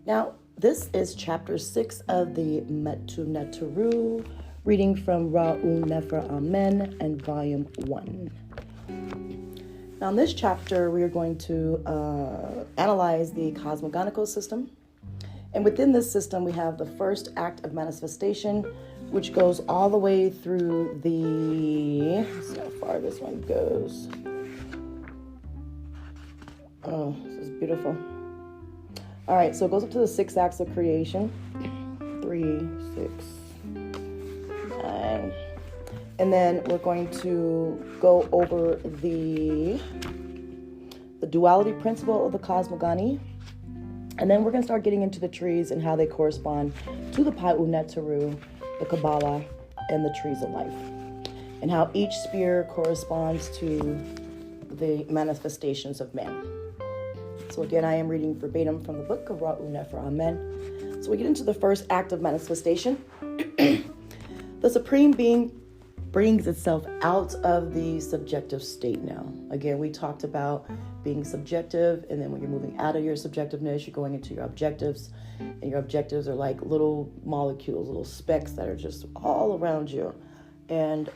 Now, this is chapter 6 of the Metu Neteru, reading from Ra'u Nefer Amen and volume 1. Now, in this chapter, we are going to analyze the cosmogonical system. And within this system, we have the first act of manifestation, which goes all the way through let's see how far this one goes. Oh, this is beautiful. All right, so it goes up to the 6 acts of creation. 3, 6, 9. And then we're going to go over the duality principle of the cosmogony. And then we're going to start getting into the trees and how they correspond to the Pa'u Neteru, the Kabbalah, and the trees of life. And how each sphere corresponds to the manifestations of man. So again, I am reading verbatim from the book of Ra'u Nefer Amen. So we get into the first act of manifestation. The Supreme Being brings itself out of the subjective state now. Again, we talked about being subjective, and then when you're moving out of your subjectiveness, you're going into your objectives, and your objectives are like little molecules, little specks that are just all around you. And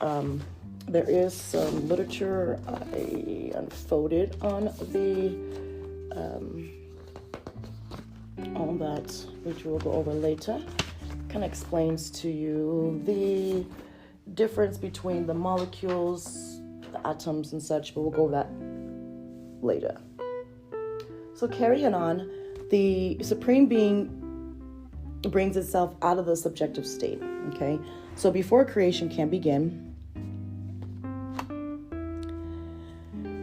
there is some literature I unfolded on that, which we'll go over later. Kind of explains to you the difference between the molecules, the atoms and such, but we'll go over that later. So carrying on, the Supreme Being brings itself out of the subjective state, okay? So before creation can begin,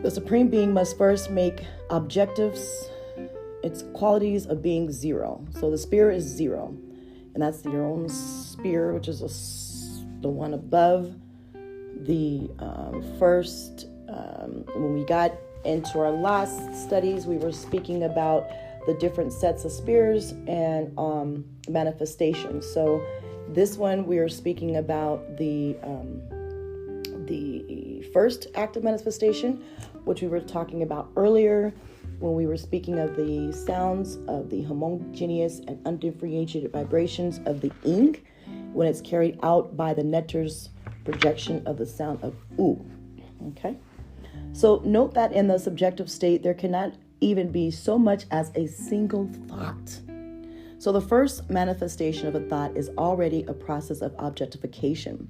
the Supreme Being must first make objectives, its qualities of being zero. So the sphere is zero, and that's your own sphere, which is the one above the first. When we got into our last studies, we were speaking about the different sets of spheres and manifestations. So this one, we are speaking about the first act of manifestation, which we were talking about earlier when we were speaking of the sounds of the homogeneous and undifferentiated vibrations of the ing when it's carried out by the netter's projection of the sound of U. Okay? So note that in the subjective state, there cannot even be so much as a single thought. So the first manifestation of a thought is already a process of objectification.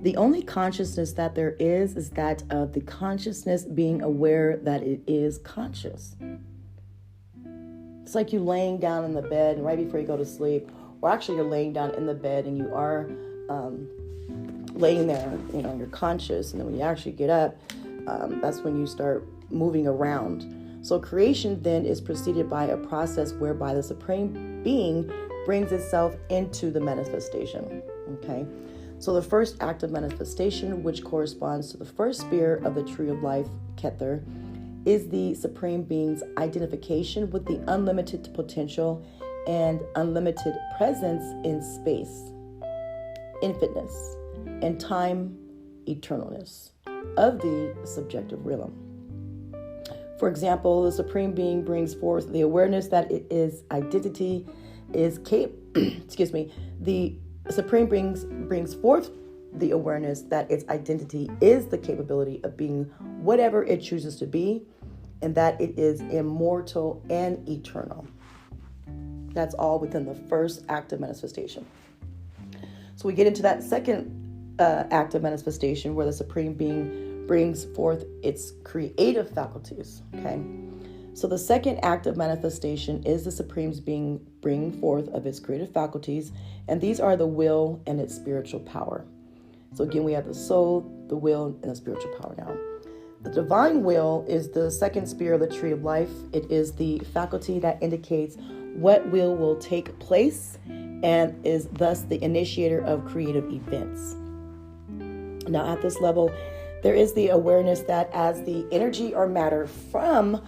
The only consciousness that there is that of the consciousness being aware that it is conscious. It's like you laying down in the bed and right before you go to sleep, or actually you're laying down in the bed and you are laying there, you're conscious. And then when you actually get up, that's when you start moving around. So creation then is preceded by a process whereby the Supreme Being brings itself into the manifestation. Okay? So the first act of manifestation, which corresponds to the first sphere of the tree of life, Kether, is the Supreme Being's identification with the unlimited potential and unlimited presence in space, infiniteness, and time, eternalness of the subjective realm. For example, the Supreme Being brings forth the awareness that it is identity is the Supreme brings forth the awareness that its identity is the capability of being whatever it chooses to be, and that it is immortal and eternal. That's all within the first act of manifestation. So we get into that second act of manifestation where the Supreme Being brings forth its creative faculties, okay? So the second act of manifestation is the Supreme's being bringing forth of its creative faculties, and these are the will and its spiritual power. So again, we have the soul, the will, and the spiritual power now. The divine will is the second sphere of the tree of life. It is the faculty that indicates what will take place and is thus the initiator of creative events. Now at this level, there is the awareness that as the energy or matter from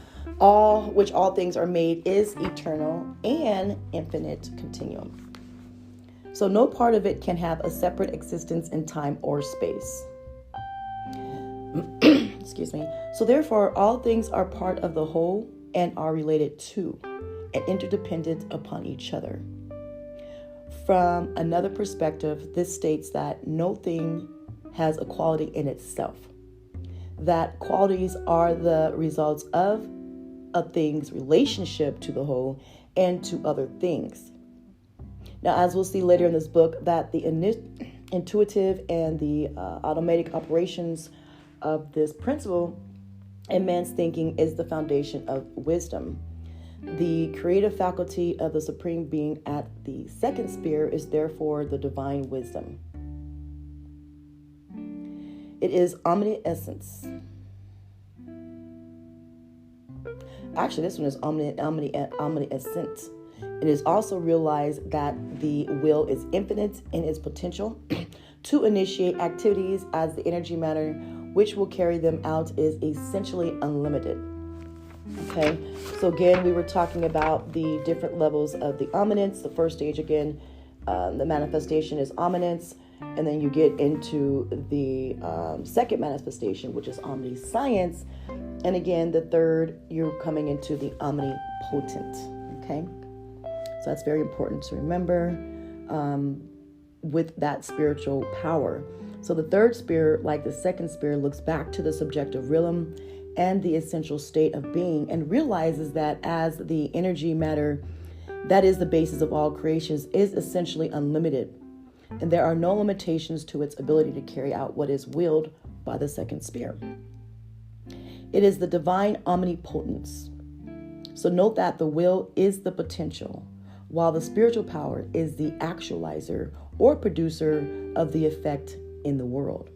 which all things are made is eternal and infinite continuum. So no part of it can have a separate existence in time or space. Excuse me. So therefore, all things are part of the whole and are related to and interdependent upon each other. From another perspective, this states that no thing has a quality in itself, that qualities are the results of a thing's relationship to the whole and to other things. Now, as we'll see later in this book, that the intuitive and the automatic operations of this principle in man's thinking is the foundation of wisdom. The creative faculty of the Supreme Being at the second sphere is therefore the divine wisdom. It is omniscience. Actually, this one is omniscient. It is also realized that the will is infinite in its potential to initiate activities, as the energy matter which will carry them out is essentially unlimited. Okay, so again, we were talking about the different levels of the omniscience. The first stage, again, the manifestation is omniscience, and then you get into the second manifestation, which is omniscience, and again, the third, you're coming into the omnipotent. Okay, so that's very important to remember with that spiritual power. So the third sphere, like the second sphere, looks back to the subjective realm and the essential state of being, and realizes that as the energy matter that is the basis of all creations is essentially unlimited, and there are no limitations to its ability to carry out what is willed by the second sphere. It is the divine omnipotence. So note that the will is the potential, while the spiritual power is the actualizer or producer of the effect in the world.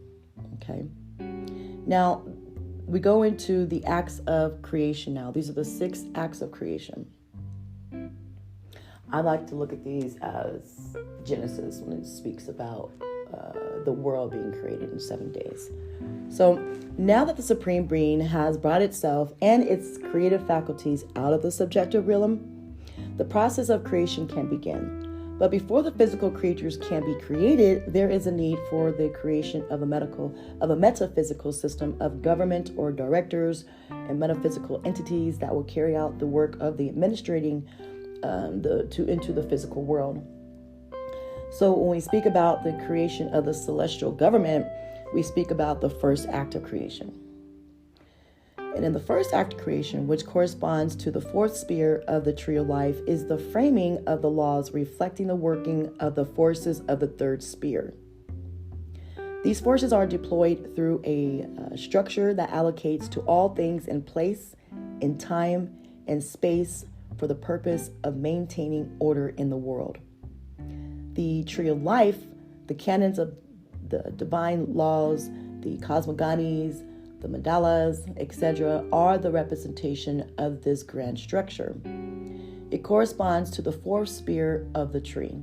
Okay. Now, we go into the acts of creation now. These are the 6 acts of creation. I like to look at these as Genesis when it speaks about the world being created in 7 days. So now that the Supreme Being has brought itself and its creative faculties out of the subjective realm, the process of creation can begin. But before the physical creatures can be created, there is a need for the creation of a metaphysical system of government or directors and metaphysical entities that will carry out the work of the administrating into the physical world. So when we speak about the creation of the celestial government, we speak about the first act of creation. And in the first act of creation, which corresponds to the 4th sphere of the tree of life, is the framing of the laws reflecting the working of the forces of the 3rd sphere. These forces are deployed through a structure that allocates to all things in place, in time, and space for the purpose of maintaining order in the world. The tree of life, the canons of the divine laws, the cosmogoниes, the mandalas, etc., are the representation of this grand structure. It corresponds to the 4th sphere of the tree.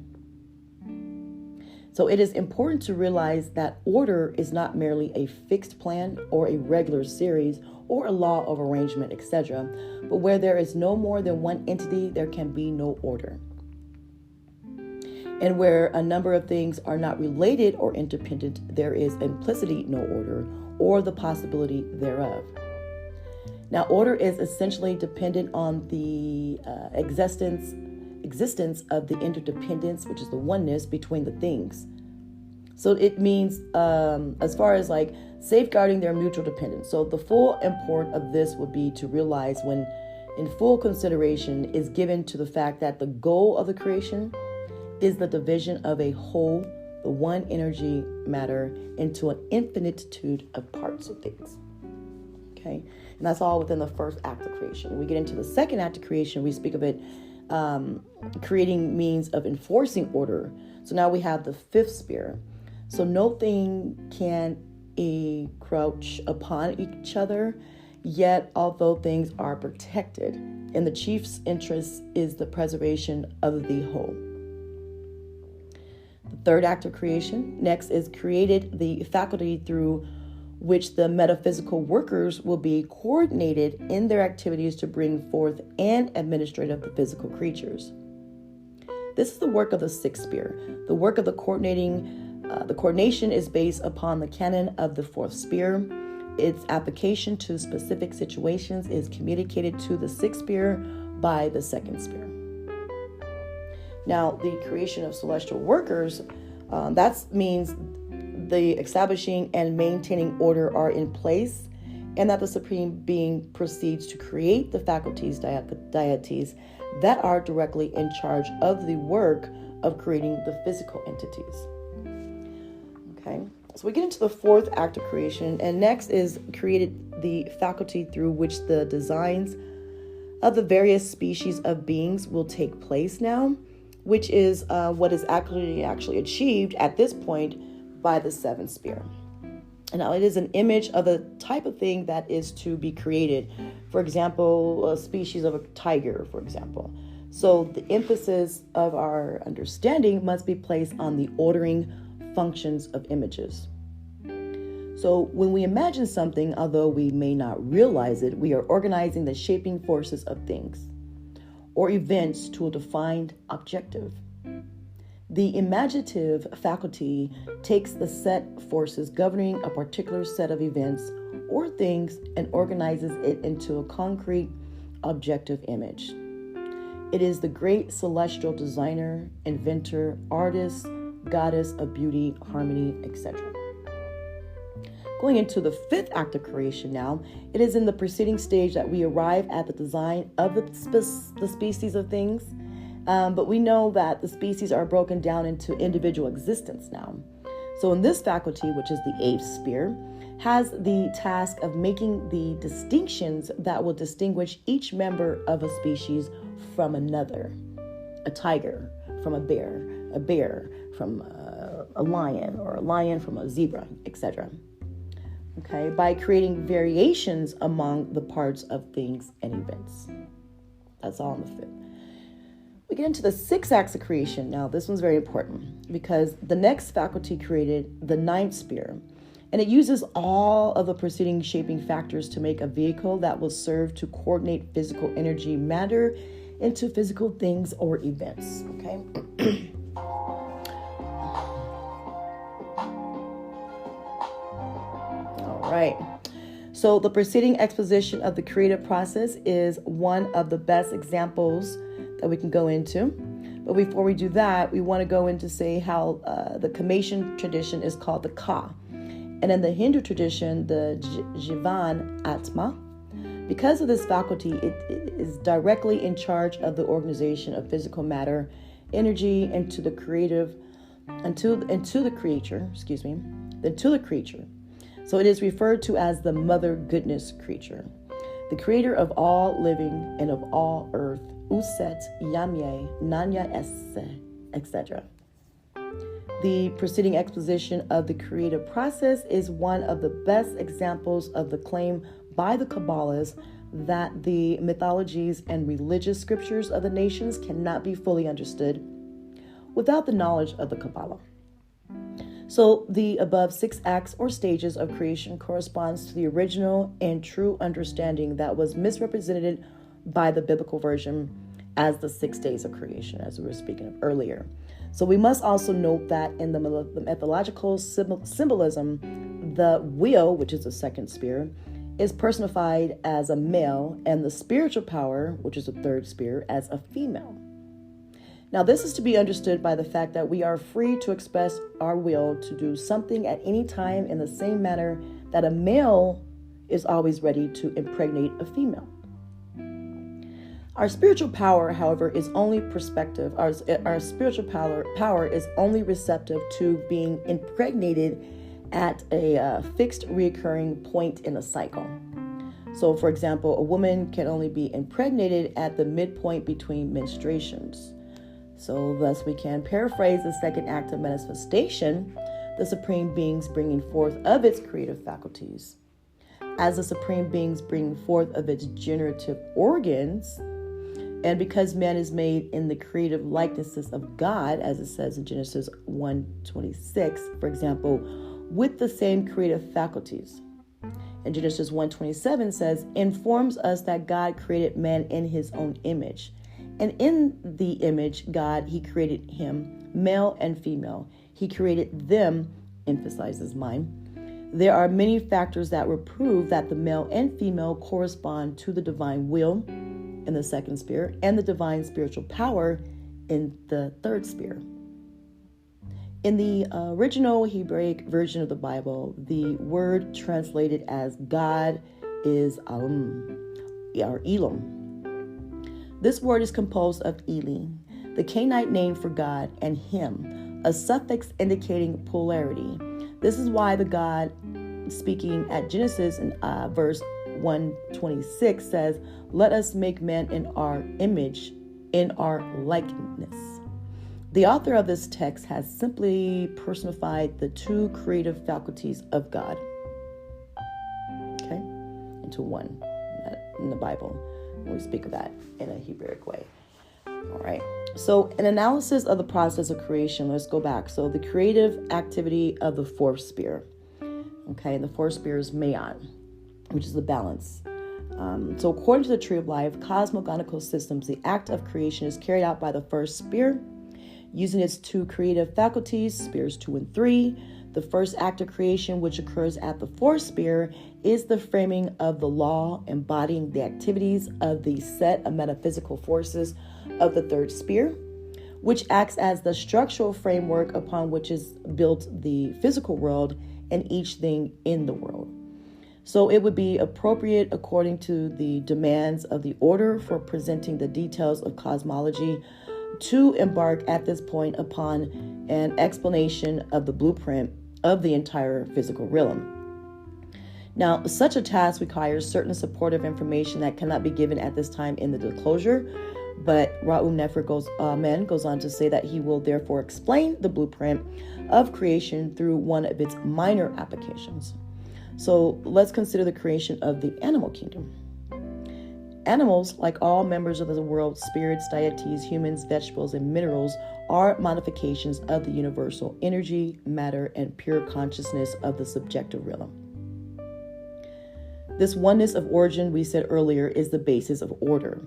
So it is important to realize that order is not merely a fixed plan or a regular series or a law of arrangement, etc., but where there is no more than one entity, there can be no order. And where a number of things are not related or interdependent, there is implicitly no order or the possibility thereof. Now, order is essentially dependent on the existence of the interdependence, which is the oneness between the things. So it means, as far as like safeguarding their mutual dependence. So the full import of this would be to realize when in full consideration is given to the fact that the goal of the creation is the division of a whole, the one energy matter, into an infinitude of parts of things. Okay, and that's all within the first act of creation. When we get into the second act of creation, we speak of it creating means of enforcing order. So now we have the 5th sphere. So no thing can encroach upon each other, yet although things are protected, and the chief's interest is the preservation of the whole. The 3rd act of creation next is created the faculty through which the metaphysical workers will be coordinated in their activities to bring forth and administrate the physical creatures. This is the work of the 6th sphere. The work of the coordination is based upon the canon of the 4th sphere. Its application to specific situations is communicated to the 6th sphere by the second sphere. Now, the creation of celestial workers, that means the establishing and maintaining order are in place, and that the Supreme Being proceeds to create the faculties, deities, that are directly in charge of the work of creating the physical entities. Okay, so we get into the fourth act of creation, and next is created the faculty through which the designs of the various species of beings will take place now, which is what is actually achieved at this point by the seventh sphere. And now it is an image of the type of thing that is to be created. For example, a species of a tiger, for example. So the emphasis of our understanding must be placed on the ordering functions of images. So when we imagine something, although we may not realize it, we are organizing the shaping forces of things or events to a defined objective. The imaginative faculty takes the set forces governing a particular set of events or things and organizes it into a concrete objective image. It is the great celestial designer, inventor, artist, goddess of beauty, harmony, etc. Going into the fifth act of creation now, it is in the preceding stage that we arrive at the design of the species of things, but we know that the species are broken down into individual existence now. So in this faculty, which is the eighth sphere, has the task of making the distinctions that will distinguish each member of a species from another. A tiger from a bear from a lion, or a lion from a zebra, etc. Okay, by creating variations among the parts of things and events. That's all in the fifth. We get into the sixth act of creation. Now, this one's very important because the next faculty created the ninth sphere, and it uses all of the preceding shaping factors to make a vehicle that will serve to coordinate physical energy matter into physical things or events. Okay. All right. So the preceding exposition of the creative process is one of the best examples that we can go into. But before we do that, we want to go into say how the Kamatian tradition is called the Ka. And in the Hindu tradition, the Jivan Atma. Because of this faculty, it is directly in charge of the organization of physical matter, energy, and to the creature. So it is referred to as the mother goodness creature, the creator of all living and of all earth, Uset, Yamye, Nanya Esse, etc. The preceding exposition of the creative process is one of the best examples of the claim by the Kabbalists that the mythologies and religious scriptures of the nations cannot be fully understood without the knowledge of the Kabbalah. So the above 6 acts or stages of creation corresponds to the original and true understanding that was misrepresented by the biblical version as the 6 days of creation, as we were speaking of earlier. So we must also note that in the mythological symbolism, the wheel, which is the second sphere, is personified as a male, and the spiritual power, which is the third sphere, as a female. Now, this is to be understood by the fact that we are free to express our will to do something at any time in the same manner that a male is always ready to impregnate a female. Our spiritual power, however, is only perspective. Our spiritual power is only receptive to being impregnated at a fixed recurring point in a cycle. So, for example, a woman can only be impregnated at the midpoint between menstruations. So, thus, we can paraphrase the second act of manifestation, the Supreme Being's bringing forth of its creative faculties. As the Supreme Being's bringing forth of its generative organs, and because man is made in the creative likenesses of God, as it says in Genesis 1:26, for example, with the same creative faculties. And Genesis 1:27 says, informs us that God created man in his own image. And in the image, God, he created him, male and female. He created them, emphasizes mine. There are many factors that will prove that the male and female correspond to the divine will in the second sphere, and the divine spiritual power in the third sphere. In the original Hebraic version of the Bible, the word translated as God is Alum, or Elam. This word is composed of Eli, the Canaanite name for God, and him, a suffix indicating polarity. This is why the God speaking at Genesis in verse 126 says, "Let us make man in our image, in our likeness." The author of this text has simply personified the two creative faculties of God, into one in the Bible. We speak of that in a Hebraic way. All right. So an analysis of the process of creation, let's go back. So the creative activity of the fourth sphere. Okay, the fourth sphere is Mayan, which is the balance. So according to the Tree of Life, cosmogonical systems, the act of creation is carried out by the first sphere, using its two creative faculties, spheres 2 and 3. The first act of creation, which occurs at the fourth sphere, is the framing of the law, embodying the activities of the set of metaphysical forces of the third sphere, which acts as the structural framework upon which is built the physical world and each thing in the world. So it would be appropriate, according to the demands of the order for presenting the details of cosmology, to embark at this point upon an explanation of the blueprint of the entire physical realm. Now, such a task requires certain supportive information that cannot be given at this time in the disclosure, but Ra'um Nefer goes on to say that he will therefore explain the blueprint of creation through one of its minor applications. So let's consider the creation of the animal kingdom. Animals, like all members of the world, spirits, deities, humans, vegetables, and minerals, are modifications of the universal energy, matter, and pure consciousness of the subjective realm. This oneness of origin, we said earlier, is the basis of order.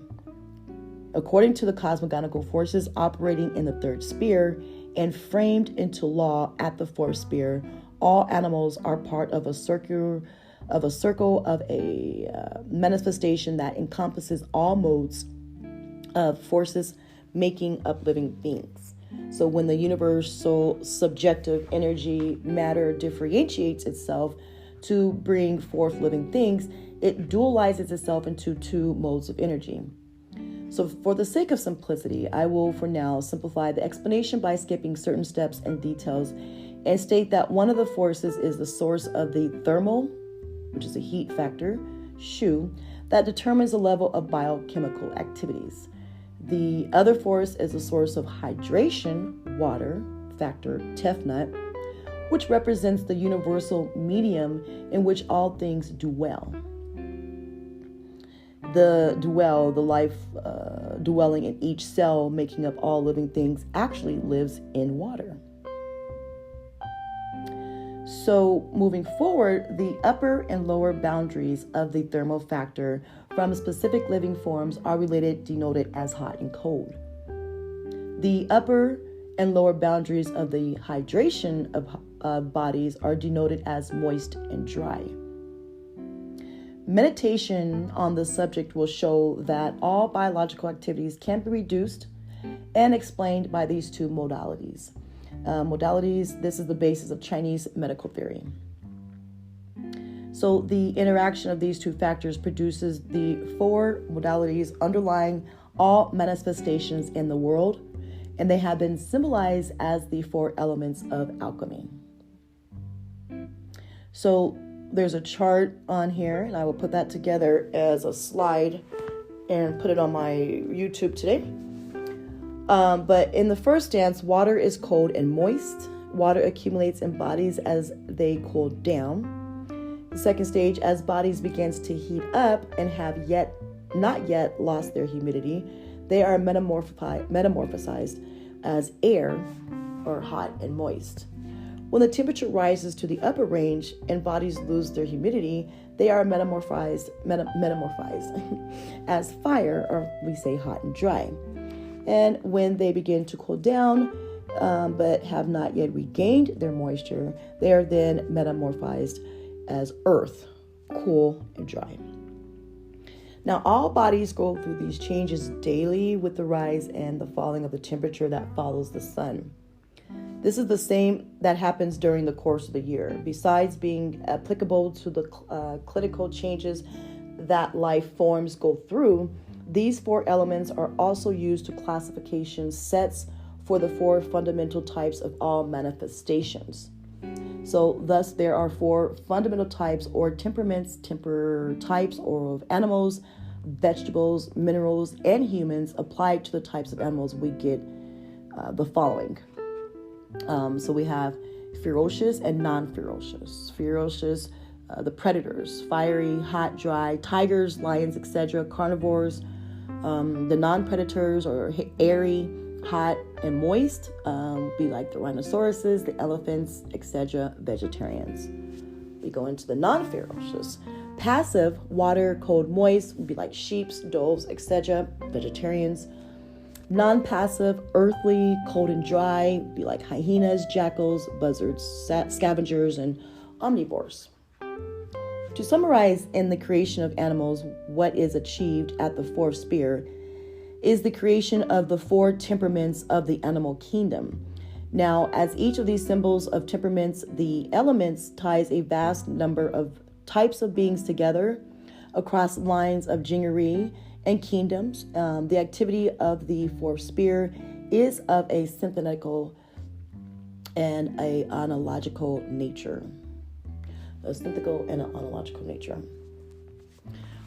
According to the cosmogonical forces operating in the third sphere and framed into law at the fourth sphere, all animals are part of a circle of a manifestation that encompasses all modes of forces making up living beings. So when the universal subjective energy matter differentiates itself to bring forth living things, it dualizes itself into two modes of energy. So for the sake of simplicity, I will for now simplify the explanation by skipping certain steps and details and state that one of the forces is the source of the thermal, which is a heat factor, Shu, that determines the level of biochemical activities. The other force is the source of hydration, water, factor Tefnut, which represents the universal medium in which all things dwell. The life dwelling in each cell making up all living things, actually lives in water. So moving forward, the upper and lower boundaries of the thermal factor from specific living forms are denoted as hot and cold. The upper and lower boundaries of the hydration of bodies are denoted as moist and dry. Meditation on the subject will show that all biological activities can be reduced and explained by these two modalities. This is the basis of Chinese medical theory. So the interaction of these two factors produces the four modalities underlying all manifestations in the world, and they have been symbolized as the four elements of alchemy. So there's a chart on here, and I will put that together as a slide and put it on my YouTube today. But in the first stance, water is cold and moist. Water accumulates in bodies as they cool down. The second stage, as bodies begins to heat up and have not yet lost their humidity, they are metamorphosized as air, or hot and moist. When the temperature rises to the upper range and bodies lose their humidity, they are metamorphosized as fire, or we say hot and dry. And when they begin to cool down, but have not yet regained their moisture, they are then metamorphosed as earth, cool and dry. Now, all bodies go through these changes daily with the rise and the falling of the temperature that follows the sun. This is the same that happens during the course of the year. Besides being applicable to the clinical changes that life forms go through, these 4 elements are also used to classification sets for the 4 fundamental types of all manifestations. So thus there are 4 fundamental types or temperaments, temper types or of animals, vegetables, minerals, and humans applied to the types of animals. We get the following. So we have ferocious and non-ferocious. Ferocious, the predators, fiery, hot, dry, tigers, lions, etc., carnivores. The non-predators are airy, hot, and moist, be like the rhinoceroses, the elephants, etc., vegetarians. We go into the non-ferocious. Passive, water, cold, moist, would be like sheep, doves, etc., vegetarians. Non-passive, earthly, cold and dry, be like hyenas, jackals, buzzards, scavengers, and omnivores. To summarize, in the creation of animals, what is achieved at the 4th sphere is the creation of the 4 temperaments of the animal kingdom. Now, as each of these symbols of temperaments, the elements ties a vast number of types of beings together across lines of jingery and kingdoms. The activity of the 4th sphere is of a synthetical and a analogical nature. A synthetical and an analogical nature.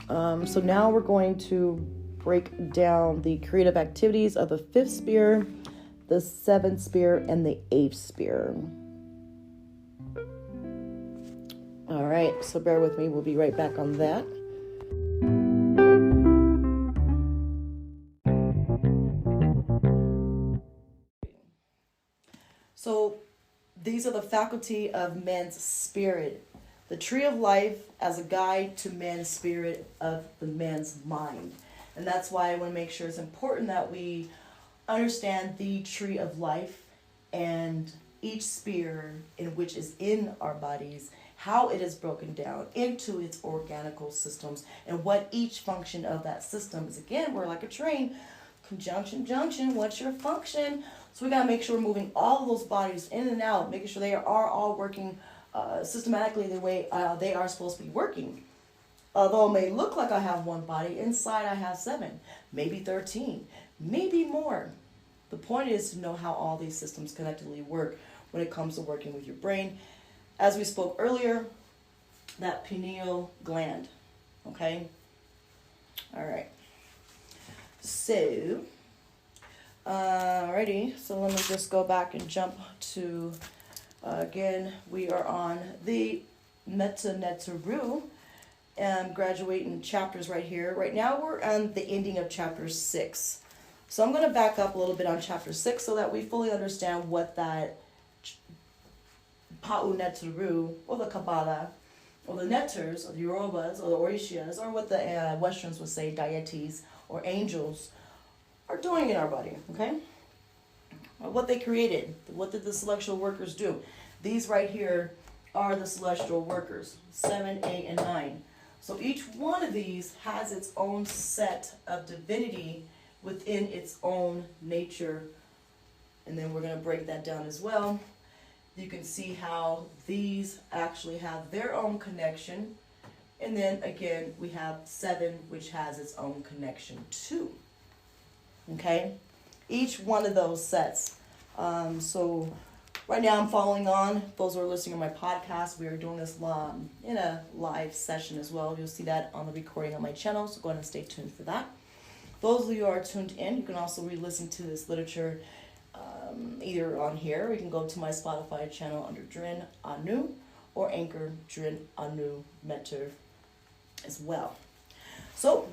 So now we're going to break down the creative activities of the 5th sphere, the 7th sphere, and the 8th sphere. All right, so bear with me. We'll be right back on that. So these are the faculty of man's spirit. The tree of life as a guide to man's spirit of the man's mind. And that's why I want to make sure it's important that we understand the tree of life and each sphere in which is in our bodies, how it is broken down into its organical systems, and what each function of that system is. Again, we're like a train. Conjunction, junction, what's your function? So we got to make sure we're moving all of those bodies in and out, making sure they are all working systematically the way they are supposed to be working. Although it may look like I have one body, inside I have 7, maybe 13, maybe more. The point is to know how all these systems collectively work when it comes to working with your brain. As we spoke earlier, that pineal gland, okay? All right. So, alrighty, so let me just go back and jump to, again, we are on the Meta Netzeru. Graduating chapters right here. Right now we're on the ending of chapter 6. So I'm going to back up a little bit on chapter 6 so that we fully understand what that Pa'u Netzeru, or the Kabbalah, or the Netters, or the Yorubas, or the Orishas, or what the Westerns would say, deities, or angels, are doing in our body, okay? Or what they created. What did the celestial workers do? These right here are the celestial workers, 7, 8, and 9. So each one of these has its own set of divinity within its own nature. And then we're going to break that down as well. You can see how these actually have their own connection. And then again, we have 7, which has its own connection too. Okay? Each one of those sets. So right now I'm following on. Those who are listening to my podcast, we are doing this in a live session as well. You'll see that on the recording on my channel, so go ahead and stay tuned for that. Those of you who are tuned in, you can also re-listen to this literature either on here, or you can go to my Spotify channel under Drin Anu, or Anchor Drin Anu Mentor as well. So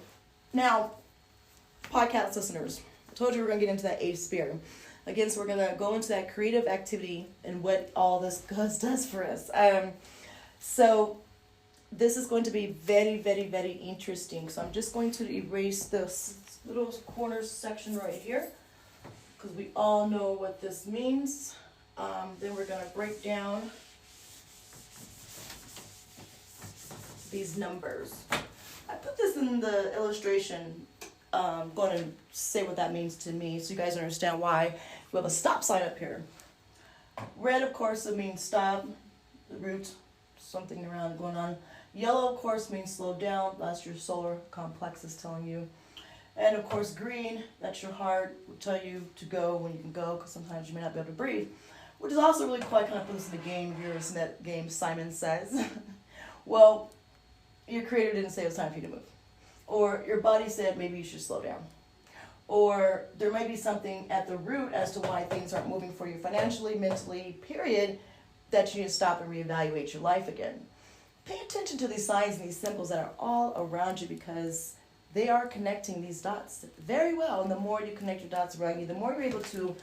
now, podcast listeners, I told you we're going to get into that 8th sphere. Again, so we're going to go into that creative activity and what all this does for us. So this is going to be very, very, very interesting. So I'm just going to erase this little corner section right here, because we all know what this means. Then we're going to break down these numbers. I put this in the illustration, I'm going to say what that means to me so you guys understand why we have a stop sign up here. Red, of course, it means stop, the root, something around going on. Yellow, of course, means slow down. That's your solar complex is telling you. And, of course, green, that's your heart, will tell you to go when you can go, because sometimes you may not be able to breathe. Which is also really cool. I kind of put this in the game. If you've ever seen that game, Simon Says. Well, your creator didn't say it was time for you to move. Or your body said maybe you should slow down. Or there may be something at the root as to why things aren't moving for you financially, mentally, period, that you need to stop and reevaluate your life again. Pay attention to these signs and these symbols that are all around you, because they are connecting these dots very well. And the more you connect your dots around you, the more you're able to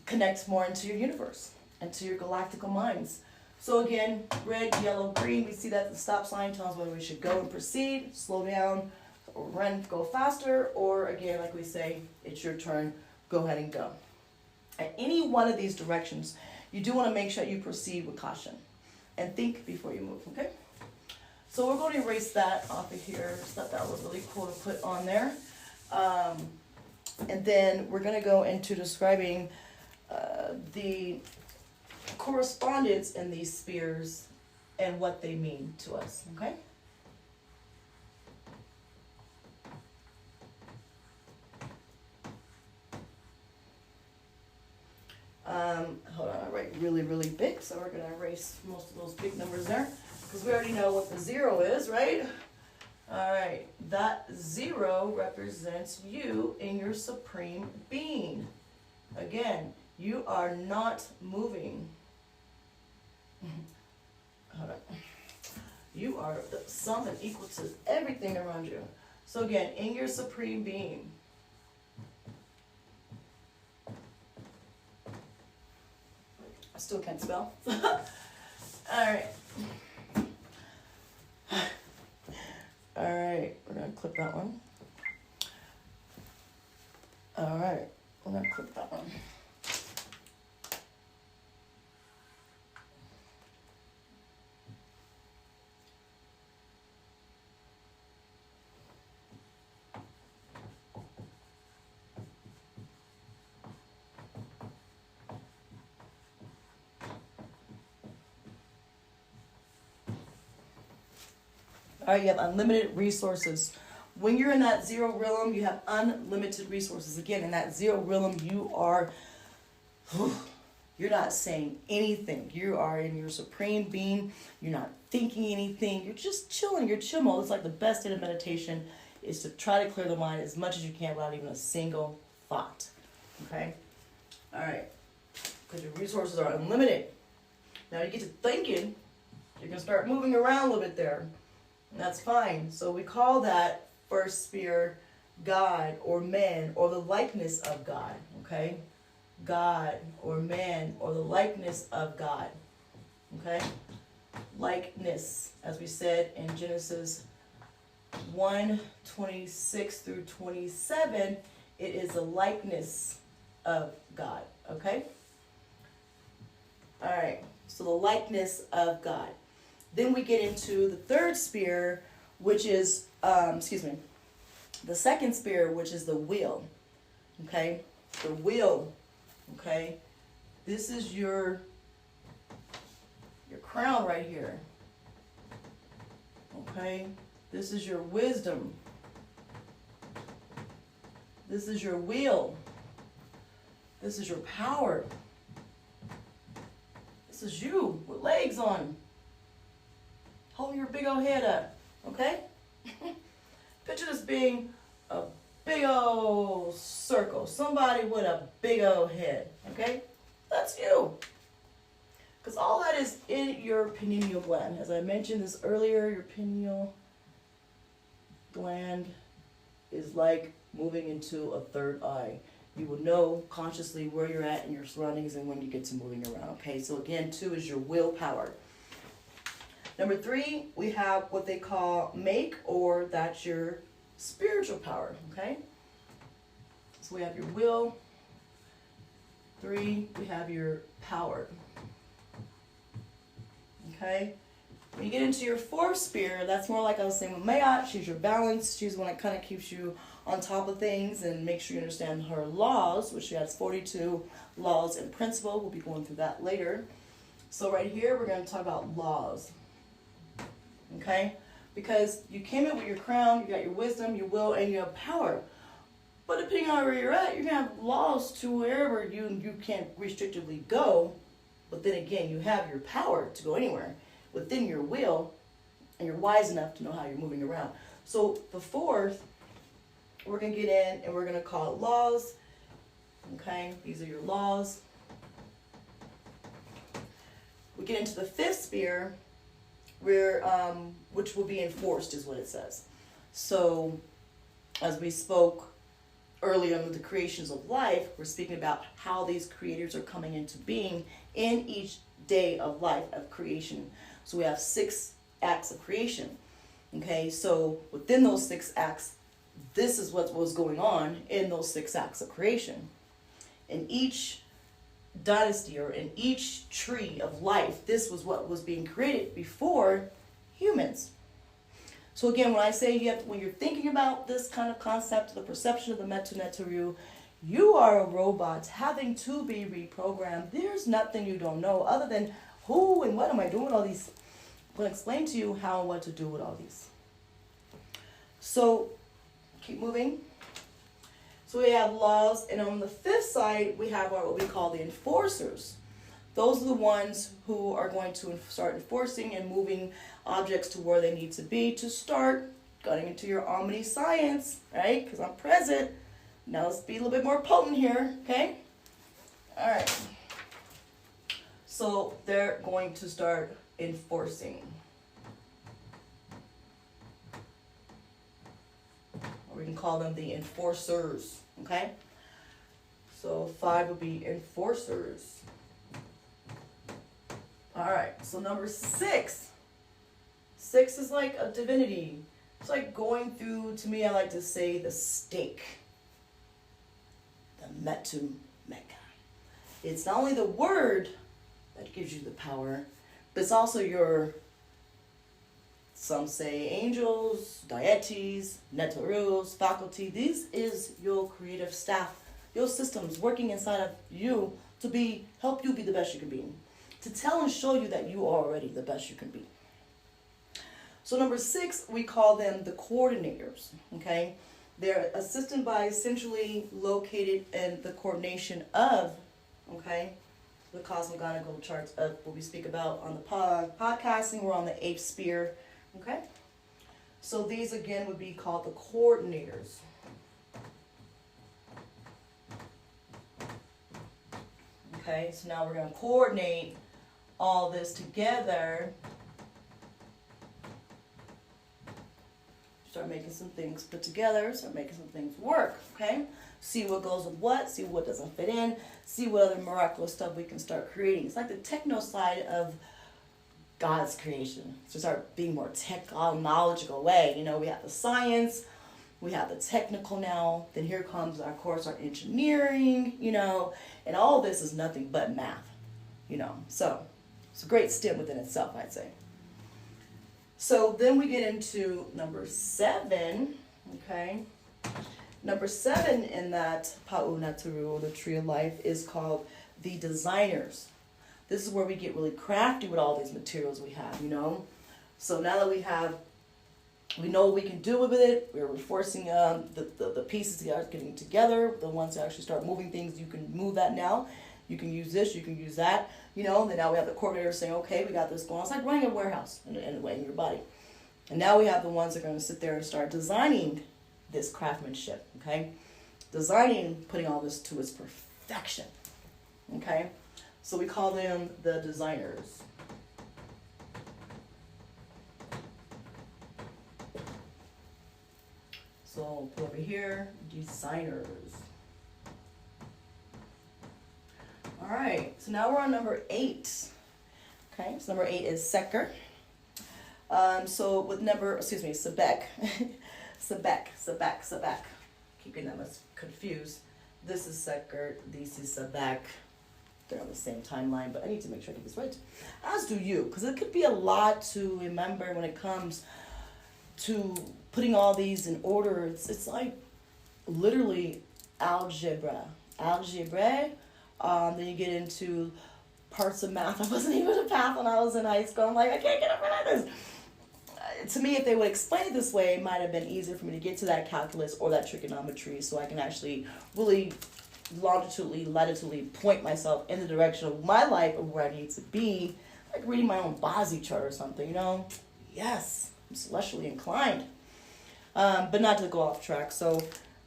connect more into your universe and to your galactical minds. So again, red, yellow, green, we see that the stop sign tells us whether we should go and proceed, slow down, or run, go faster, or again, like we say, it's your turn, go ahead and go. At any one of these directions, you do want to make sure you proceed with caution and think before you move, okay? So we're going to erase that off of here. Just thought that was really cool to put on there. And then we're going to go into describing the correspondence in these spheres and what they mean to us, okay? Hold on, I write really, really big, so we're going to erase most of those big numbers there, because we already know what the 0 is, right? All right, that 0 represents you in your supreme being. Again, you are not moving. Hold on. You are the sum and equal to everything around you. So again, in your supreme being. I still can't spell. All right. All right, we're gonna clip that one. All right, we're gonna clip that one. All right, you have unlimited resources. When you're in that 0 realm, you have unlimited resources. Again, in that 0 realm, you're not saying anything. You are in your supreme being. You're not thinking anything. You're just chilling. You're chill mode. It's like the best state of meditation is to try to clear the mind as much as you can without even a single thought. Okay? All right. Because your resources are unlimited. Now you get to thinking, you're going to start moving around a little bit there. And that's fine. So we call that first sphere God or man or the likeness of God. Okay? God or man or the likeness of God. Okay? Likeness, as we said in Genesis 1:26 through 27, it is the likeness of God. Okay? All right. So the likeness of God. Then we get into the third sphere, which is, the second sphere, which is the will. Okay? The will. Okay? This is your crown right here. Okay? This is your wisdom. This is your will. This is your power. This is you with legs on. Hold your big old head up, okay? Picture this being a big old circle. Somebody with a big old head, okay? That's you. Because all that is in your pineal gland. As I mentioned this earlier, your pineal gland is like moving into a third eye. You will know consciously where you're at in your surroundings and when you get to moving around, okay? So again, 2 is your willpower. Number 3, we have what they call make, or that's your spiritual power, okay? So we have your will. 3, we have your power. Okay? When you get into your fourth sphere, that's more like I was saying with Mayat. She's your balance. She's the one that kind of keeps you on top of things and make sure you understand her laws, which she has 42 laws in principle. We'll be going through that later. So right here, we're going to talk about laws. Okay? Because you came in with your crown, you got your wisdom, your will, and your power. But depending on where you're at, you're going to have laws to wherever you can't restrictively go. But then again, you have your power to go anywhere within your will, and you're wise enough to know how you're moving around. So the fourth, we're going to get in and we're going to call it laws. Okay, these are your laws. We get into the fifth sphere, where which will be enforced, is what it says. So, as we spoke earlier on the creations of life, we're speaking about how these creators are coming into being in each day of life of creation. So we have 6 acts of creation. Okay, so within those 6 acts, this is what was going on in those 6 acts of creation. In each dynasty or in each tree of life, this was what was being created before humans. So again, when I say when you're thinking about this kind of concept, the perception of the Metu Neteru, you are a robot having to be reprogrammed. There's nothing you don't know other than who and what am I doing with all these. I'm going to explain to you how and what to do with all these. So keep moving. So we have laws, and on the fifth side, we have what we call the enforcers. Those are the ones who are going to start enforcing and moving objects to where they need to be to start getting into your omniscience, right? Because I'm present. Now let's be a little bit more potent here, okay? All right. So they're going to start enforcing. Or we can call them the enforcers, okay? So 5 would be enforcers. All right, so number 6. 6 is like a divinity. It's like going through, to me, I like to say the stake. The Metu Meka. It's not only the word that gives you the power, but it's also your, some say angels, deities, neterus, faculty. This is your creative staff, your systems working inside of you to help you be the best you can be. To tell and show you that you are already the best you can be. So number 6, we call them the coordinators, okay? They're assisted by essentially located in the coordination of, okay, the cosmogonical charts of what we speak about on the podcasting. We're on the 8th sphere, okay? So these again would be called the coordinators. Okay, so now we're going to coordinate all this together. Start making some things put together, start making some things work, okay? See what goes with what, see what doesn't fit in, see what other miraculous stuff we can start creating. It's like the techno side of God's creation. To start being more technological way. You know, we have the science, we have the technical now, then here comes, of course, our engineering, you know, and all this is nothing but math, you know. So it's a great STEM within itself, I'd say. So then we get into number 7, okay? Number 7 in that Pa'u Naturu, the Tree of Life, is called the designers. This is where we get really crafty with all these materials we have, you know? So now that we know what we can do with it, we're forcing the pieces getting together, the ones that actually start moving things, you can move that now. You can use this, you can use that, you know. Then now we have the coordinator saying, okay, we got this going on. It's like running a warehouse in a way in your body. And now we have the ones that are going to sit there and start designing this craftsmanship, okay? Designing, putting all this to its perfection, okay? So we call them the designers. So put over here, designers. All right, so now we're on number 8. Okay, so number 8 is Seker. So with Sebek. Keep getting them confused. This is Seker, this is Sebek. they're on the same timeline, but I need to make sure I get this right. As do you, because it could be a lot to remember when it comes to putting all these in order. It's like literally algebra. Then you get into parts of math. I wasn't even a math when I was in high school. I'm like, I can't get up with this. To me, if they would explain it this way, it might have been easier for me to get to that calculus or that trigonometry, so I can actually really longitudinally, latitudinally point myself in the direction of my life of where I need to be, like reading my own Bozzi chart or something, you know? Yes, I'm celestially inclined. But not to go off track. So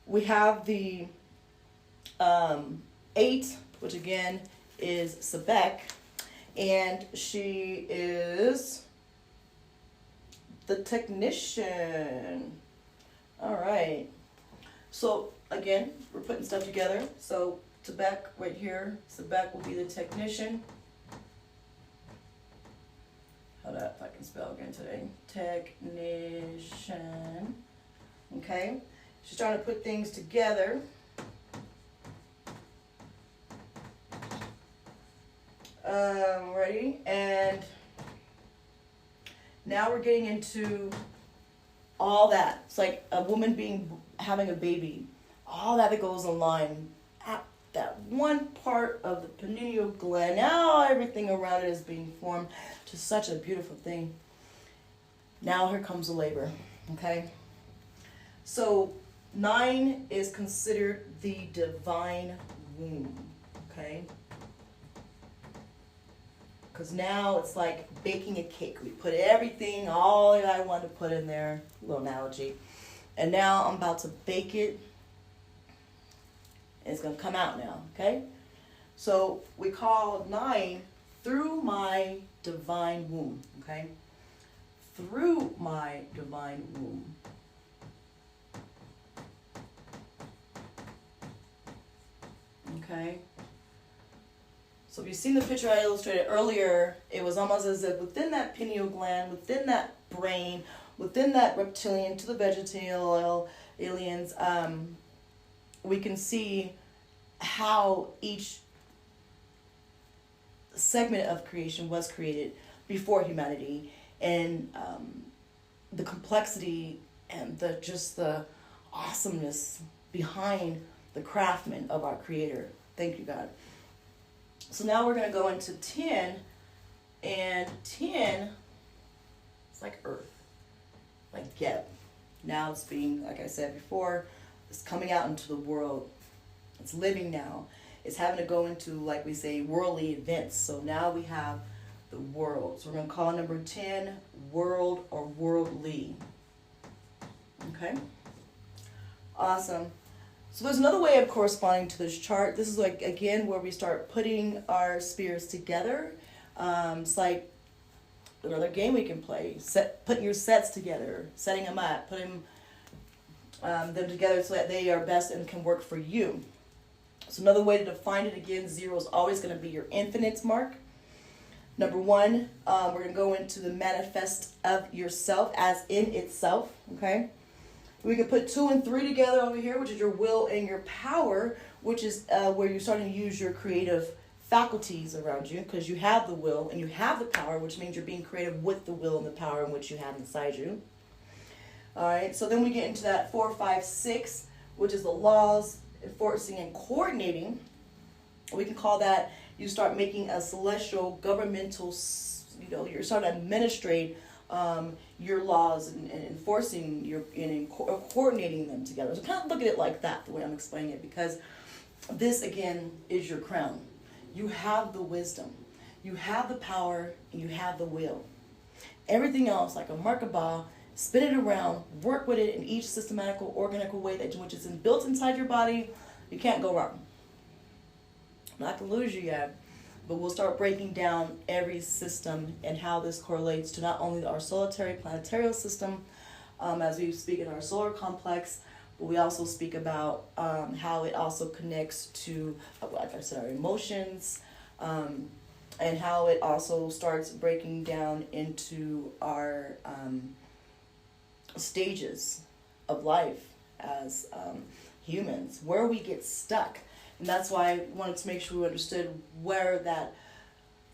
we have the 8, which again is Sebek, and she is the technician. All right. So again, we're putting stuff together. So Sebek right here, Sebek will be the technician. Hold up, if I can spell again today. Technician. Okay. She's trying to put things together. Ready? And now we're getting into all that. It's like a woman having a baby. All that goes online. At that one part of the pineal gland. Now everything around it is being formed to such a beautiful thing. Now here comes the labor. Okay? So 9 is considered the divine womb. Okay? Because now it's like baking a cake. We put everything, all that I wanted to put in there, little analogy. And now I'm about to bake it. And it's going to come out now, okay? So we call 9 through my divine womb, okay? Through my divine womb. Okay? So if you've seen the picture I illustrated earlier, it was almost as if within that pineal gland, within that brain, within that reptilian to the vegetal aliens, we can see how each segment of creation was created before humanity, and the complexity and the awesomeness behind the craftsman of our Creator. Thank you, God. So now we're going to go into 10, and 10, it's like earth, like Geb. Now it's being, like I said before, it's coming out into the world. It's living now. It's having to go into, like we say, worldly events. So now we have the world. So we're going to call number 10 world or worldly. Okay? Awesome. So there's another way of corresponding to this chart. This is like, again, where we start putting our spheres together. It's like another game we can play. Putting your sets together, setting them up, putting them together so that they are best and can work for you. So another way to define it, again, 0 is always going to be your infinite mark. Number 1, we're going to go into the manifest of yourself as in itself, okay? We can put 2 and 3 together over here, which is your will and your power, which is where you're starting to use your creative faculties around you, because you have the will and you have the power, which means you're being creative with the will and the power in which you have inside you. All right, so then we get into that 4, 5, 6, which is the laws, enforcing and coordinating. We can call that, you start making a celestial governmental, you're starting to administrate your laws and enforcing and coordinating them together. So kind of look at it like that, the way I'm explaining it, because this, again, is your crown. You have the wisdom, you have the power, and you have the will. Everything else, like a Merkabah, spin it around, work with it in each systematical, organical way that which is built inside your body. You can't go wrong. I'm not going to lose you yet, but we'll start breaking down every system and how this correlates to not only our solitary planetary system, as we speak in our solar complex, but we also speak about how it also connects to, like I said, our emotions, and how it also starts breaking down into our stages of life as humans, where we get stuck. And that's why I wanted to make sure we understood where that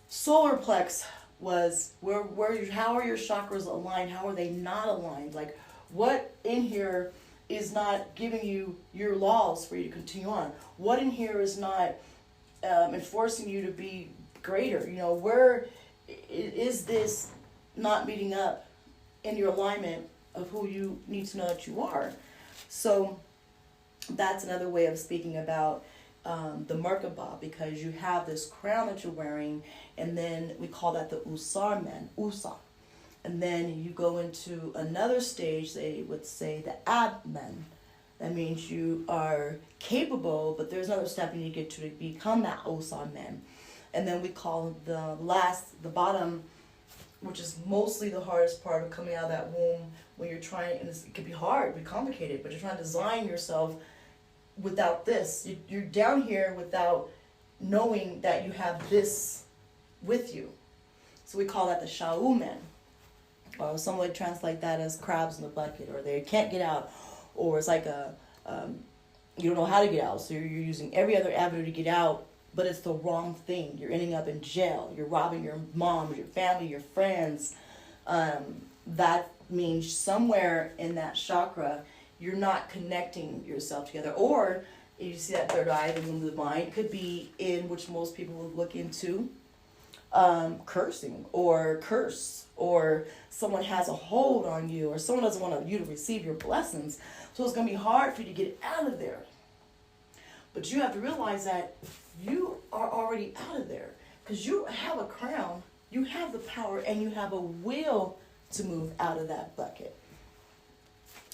solar plex was, how are your chakras aligned? How are they not aligned? Like, what in here is not giving you your laws for you to continue on? What in here is not enforcing you to be greater? You know, where is this not meeting up in your alignment of who you need to know that you are? So that's another way of speaking about the Merkaba, because you have this crown that you're wearing, and then we call that the Usarmen, Usa. And then you go into another stage, they would say the Abmen. That means you are capable, but there's another step you need to get to become that Usarmen. And then we call the bottom, which is mostly the hardest part of coming out of that womb, when you're trying, and it can be hard, be complicated, but you're trying to design yourself without this. You're down here without knowing that you have this with you. So we call that the Shaumen. Or some would translate that as crabs in the bucket, or they can't get out, or it's like you don't know how to get out, so you're using every other avenue to get out, but it's the wrong thing. You're ending up in jail. You're robbing your mom, your family, your friends. That means somewhere in that chakra, you're not connecting yourself together. Or if you see that third eye, the womb of the mind, could be in, which most people would look into, cursing or curse, or someone has a hold on you, or someone doesn't want you to receive your blessings. So it's going to be hard for you to get out of there. But you have to realize that you are already out of there, because you have a crown, you have the power, and you have a will to move out of that bucket.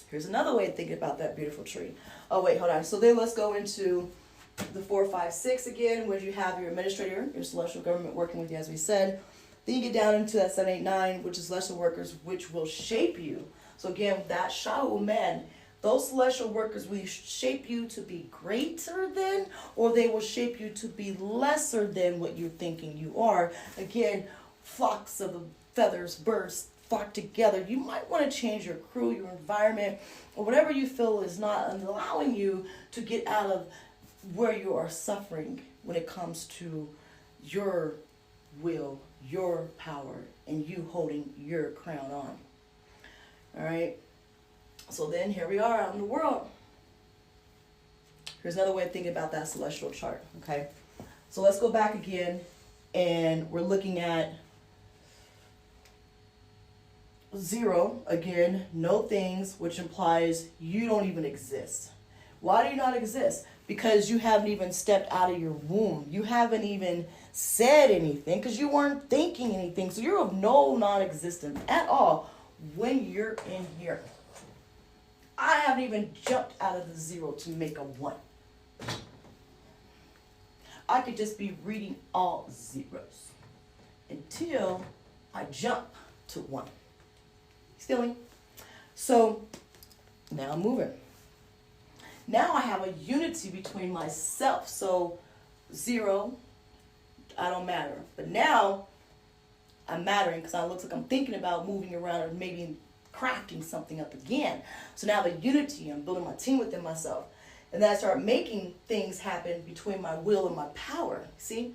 Here's another way of thinking about that beautiful tree. Oh, wait, hold on. So then let's go into the 4, 5, 6 again, where you have your administrator, your celestial government working with you, as we said. Then you get down into that 7, 8, 9, which is celestial workers, which will shape you. So again, that Shaumen, those celestial workers will shape you to be greater than, or they will shape you to be lesser than what you're thinking you are. Again, flocks of feathers, birds flock together. You might want to change your crew, your environment, or whatever you feel is not allowing you to get out of where you are suffering when it comes to your will, your power, and you holding your crown on. All right. So then here we are out in the world. Here's another way of thinking about that celestial chart. Okay. So let's go back again, and we're looking at 0 again, no things, which implies you don't even exist. Why do you not exist? Because you haven't even stepped out of your womb. You haven't even said anything because you weren't thinking anything. So you're of no non-existence at all when you're in here. I haven't even jumped out of the 0 to make a 1. I could just be reading all zeros until I jump to 1. Stealing. So now I'm moving. Now I have a unity between myself. So 0, I don't matter. But now I'm mattering, because it looks like I'm thinking about moving around, or maybe crafting something up again. So now the unity, I'm building my team within myself. And then I start making things happen between my will and my power. See?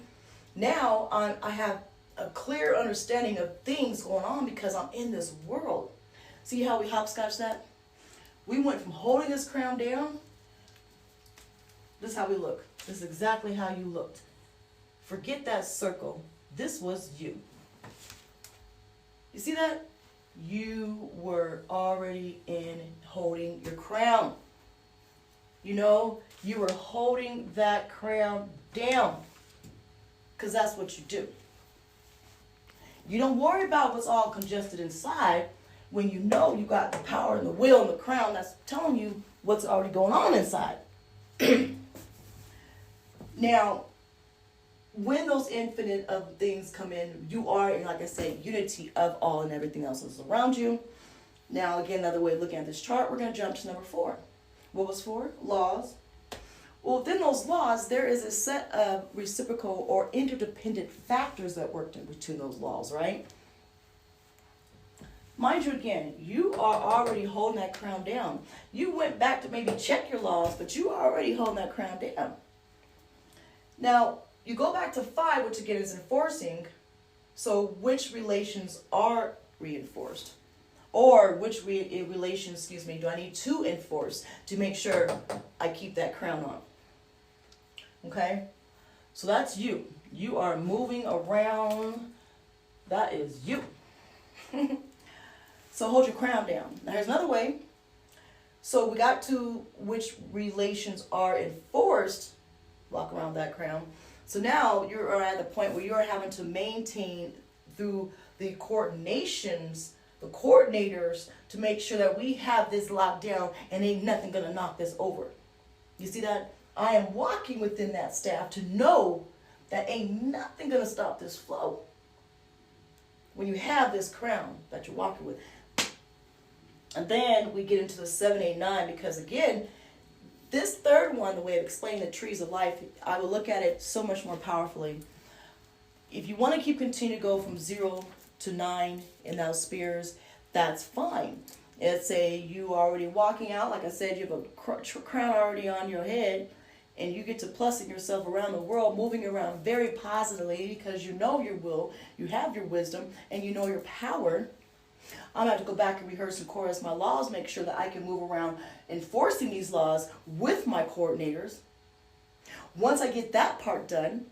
Now I have a clear understanding of things going on because I'm in this world. See how we hopscotch that? We went from holding this crown down. This is how we look. This is exactly how you looked. Forget that circle. This was you. You see that? You were already in holding your crown. You know, you were holding that crown down, because that's what you do. You don't worry about what's all congested inside when you know you got the power and the will and the crown that's telling you what's already going on inside. Now, when those infinite of things come in, you are in, like I said, unity of all and everything else that's around you. Now, again, another way of looking at this chart, we're going to jump to number 4. What was 4? Laws. Well, within those laws, there is a set of reciprocal or interdependent factors that work in between those laws, right? Mind you, again, you are already holding that crown down. You went back to maybe check your laws, but you are already holding that crown down. Now, you go back to 5, which again is enforcing. So which relations are reinforced? Or which relations, do I need to enforce to make sure I keep that crown on? Okay? So that's you. You are moving around. That is you. So hold your crown down. Now here's another way. So we got to which relations are enforced. Walk around that crown. So now you're at the point where you're having to maintain through the coordinators to make sure that we have this locked down and ain't nothing gonna knock this over. You see that? I am walking within that staff to know that ain't nothing gonna stop this flow. When you have this crown that you're walking with. And then we get into the 7, 8, 9, because again, this third one, the way of explaining the trees of life, I will look at it so much more powerfully. If you want to continue to go from 0 to 9 in those spheres, that's fine. Let's say you are already walking out, like I said, you have a crown already on your head, and you get to plussing yourself around the world, moving around very positively because you know your will, you have your wisdom, and you know your power. I'm going to have to go back and rehearse and chorus my laws, make sure that I can move around enforcing these laws with my coordinators. Once I get that part done,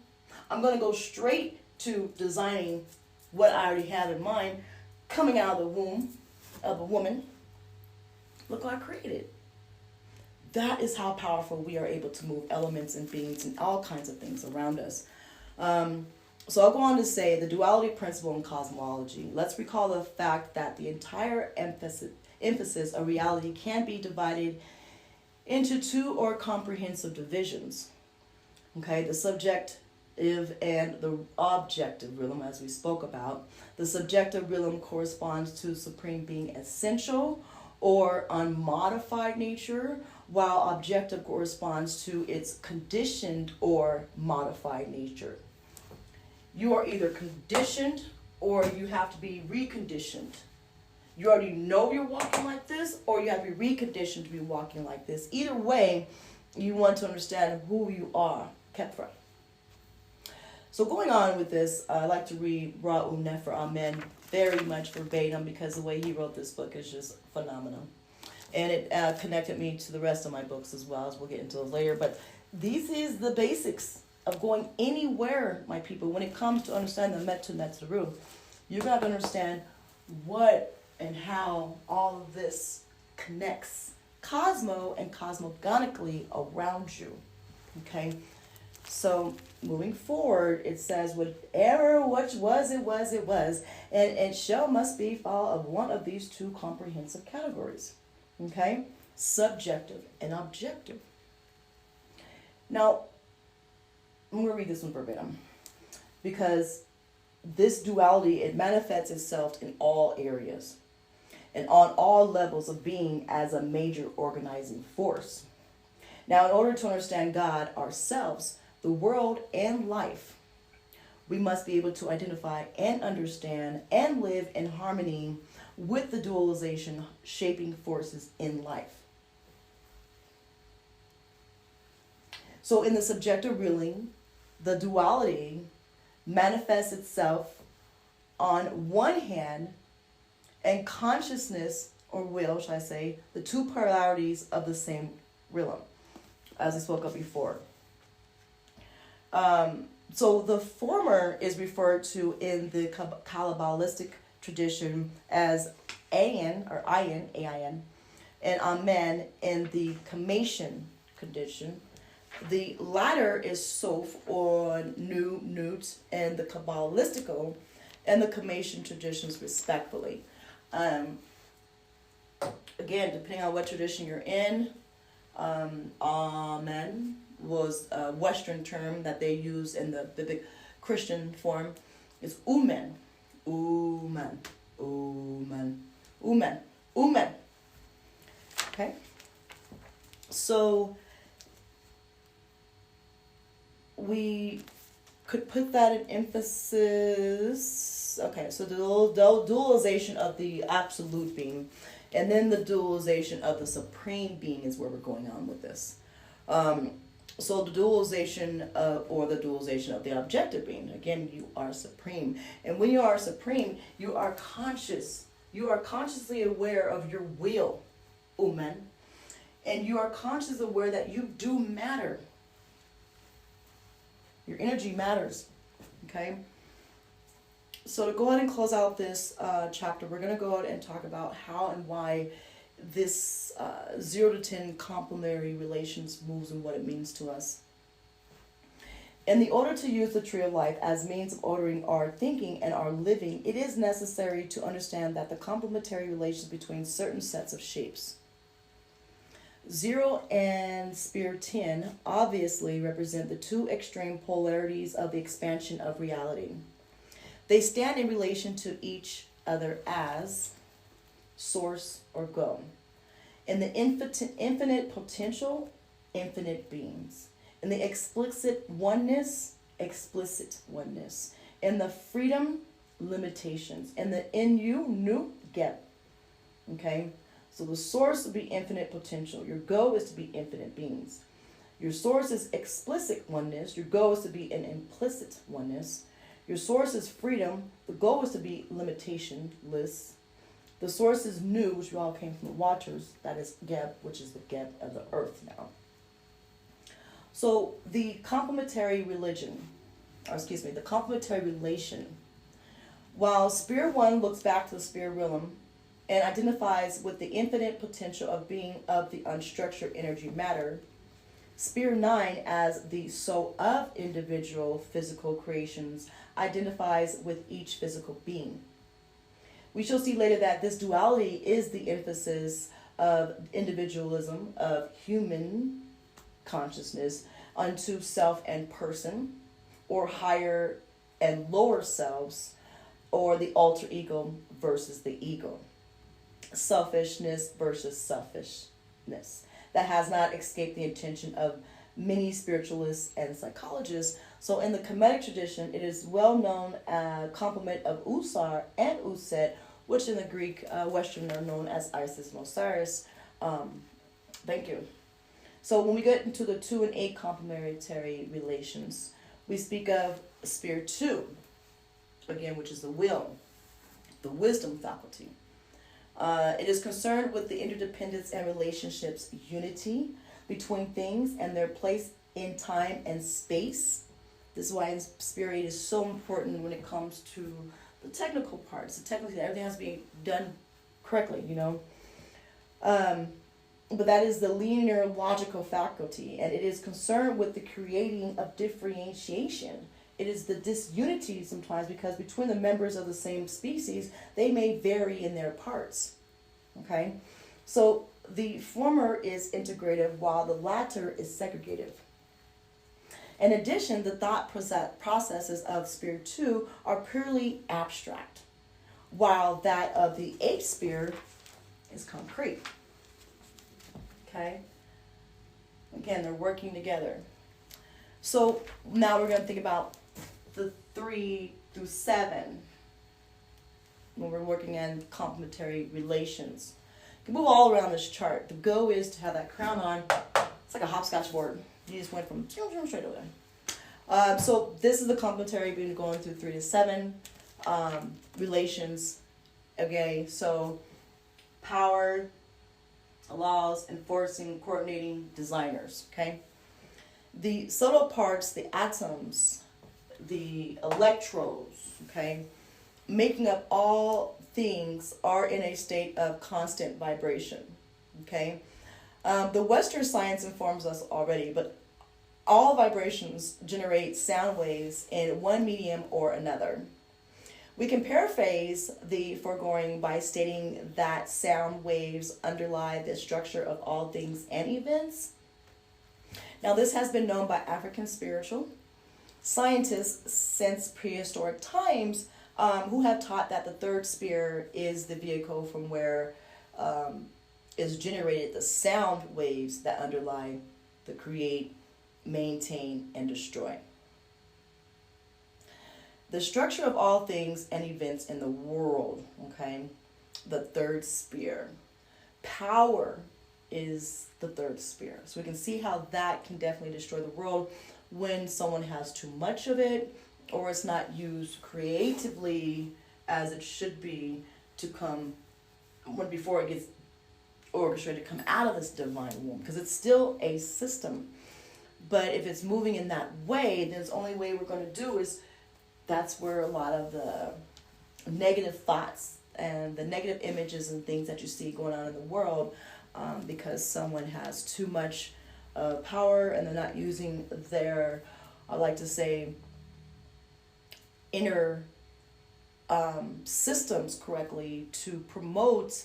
I'm going to go straight to designing what I already have in mind, coming out of the womb of a woman. Look what I created. That is how powerful we are able to move elements and beings and all kinds of things around us. So I'll go on to say the duality principle in cosmology. Let's recall the fact that the entire emphasis of reality can be divided into 2 or comprehensive divisions. Okay, the subjective and the objective realm, as we spoke about. The subjective realm corresponds to supreme being essential or unmodified nature, while objective corresponds to its conditioned or modified nature. You are either conditioned or you have to be reconditioned. You already know you're walking like this, or you have to be reconditioned to be walking like this. Either way, you want to understand who you are. Kepra. So going on with this, I like to read Ra'u Nefer Amen very much verbatim because the way he wrote this book is just phenomenal. And it connected me to the rest of my books as well, as we'll get into those later. But this is the basics of going anywhere, my people. When it comes to understand the Metu Netzeru, you got to understand what and how all of this connects cosmo and cosmogonically around you. Okay? So moving forward, it says, whatever which was, it was, and it shall must be fall of one of these 2 comprehensive categories. Okay? Subjective and objective. Now, I'm going to read this one verbatim because this duality, it manifests itself in all areas and on all levels of being as a major organizing force. Now, in order to understand God, ourselves, the world, and life, we must be able to identify and understand and live in harmony with the dualization shaping forces in life. So in the subjective realm, the duality manifests itself on one hand, and consciousness, or will, shall I say, the 2 polarities of the same realm, as I spoke of before. So the former is referred to in the Kabbalistic tradition as Ayin, or Ayin, A-I-N, and Amen in the Kamatian condition. The latter is Sof, or Nu, Nut, and the Kabbalistical and the Kamatian traditions respectfully. Again, depending on what tradition you're in, Amen was a Western term that they use in the Biblic Christian form. It's Umen. Umen. Umen. Umen. Umen. Okay? So we could put that in emphasis. Okay, so the dualization of the absolute being, and then the dualization of the supreme being is where we're going on with this. So the dualization or the dualization of the objective being, again, you are supreme. And when you are supreme, you are conscious. You are consciously aware of your will, Umen. And you are consciously aware that you do matter. Your energy matters. Okay? So to go ahead and close out this chapter, we're going to go ahead and talk about how and why this 0 to 10 complementary relations moves and what it means to us. In the order to use the tree of life as means of ordering our thinking and our living, it is necessary to understand that the complementary relations between certain sets of shapes. 0 and sphere 10 obviously represent the two extreme polarities of the expansion of reality. They stand in relation to each other as source or go. In the infinite potential, infinite beings. In the explicit oneness. In the freedom, limitations. In the nu, get. Okay? So the source would be infinite potential. Your go is to be infinite beings. Your source is explicit oneness. Your go is to be an implicit oneness. Your source is freedom. The goal is to be limitationless. The source is nu, which we all came from the waters. That is Geb, which is the Geb of the earth now. So the complementary the complementary relation. While Sphere 1 looks back to the Sphere realm and identifies with the infinite potential of being of the unstructured energy matter, Sphere 9 as the soul of individual physical creations identifies with each physical being. We shall see later that this duality is the emphasis of individualism, of human consciousness unto self and person, or higher and lower selves, or the alter ego versus the ego. Selfishness versus selfishness. That has not escaped the attention of many spiritualists and psychologists. So in the Kemetic tradition, it is well known complement of Usar and Uset, which in the Greek Western are known as Isis and Osiris. Thank you. So when we get into the 2 and 8 complementary relations, we speak of Sphere 2, again, which is the will, the wisdom faculty. It is concerned with the interdependence and relationships, unity between things and their place in time and space. This is why Sphere 8 is so important when it comes to the technical parts. Technically, everything has to be done correctly, you know. But that is the linear logical faculty, and it is concerned with the creating of differentiation. It is the disunity sometimes because between the members of the same species, they may vary in their parts. Okay? So the former is integrative while the latter is segregative. In addition, the thought processes of Sphere 2 are purely abstract, while that of the 8th sphere is concrete. Okay? Again, they're working together. So now we're going to think about the 3 through 7 when we're working on complementary relations. You can move all around this chart. The go is to have that crown on. It's like a hopscotch board. You just went from straight over there. So this is the complementary. We've been going through 3 to 7 relations. Okay, so power, laws, enforcing, coordinating, designers. Okay, the subtle parts, the atoms, the electrodes. Okay, making up all things are in a state of constant vibration. Okay. The Western science informs us already, but all vibrations generate sound waves in one medium or another. We can paraphrase the foregoing by stating that sound waves underlie the structure of all things and events. Now, this has been known by African spiritual scientists since prehistoric times, who have taught that the 3rd sphere is the vehicle from where is generated the sound waves that underlie the create, maintain, and destroy. The structure of all things and events in the world, okay? The 3rd sphere. Power is the third sphere. So we can see how that can definitely destroy the world when someone has too much of it, or it's not used creatively as it should be to come when before it gets orchestrated to come out of this divine womb, because it's still a system. But if it's moving in that way, then the only way we're going to do is, that's where a lot of the negative thoughts and the negative images and things that you see going on in the world, because someone has too much power and they're not using their, I like to say, inner systems correctly to promote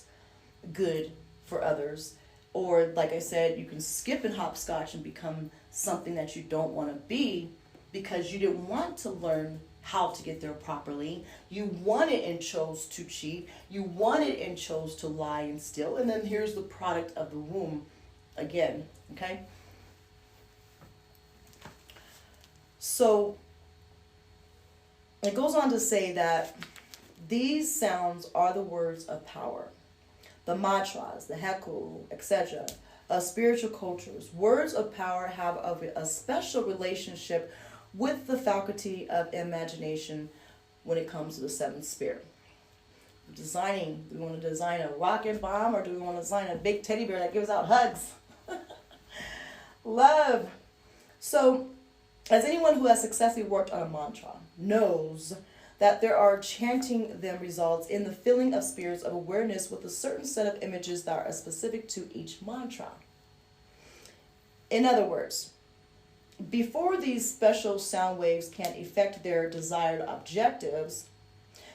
good for others. Or like I said, you can skip and hopscotch and become something that you don't want to be because you didn't want to learn how to get there properly. You wanted and chose to cheat. You wanted and chose to lie and steal. And then here's the product of the womb again, okay? So it goes on to say that these sounds are the words of power. The mantras, the heku, etc. Spiritual cultures. Words of power have a special relationship with the faculty of imagination when it comes to the seventh sphere. Designing, do we want to design a rocket bomb or do we want to design a big teddy bear that gives out hugs? Love. So, as anyone who has successfully worked on a mantra knows that there are chanting them results in the filling of spheres of awareness with a certain set of images that are specific to each mantra. In other words, before these special sound waves can effect their desired objectives,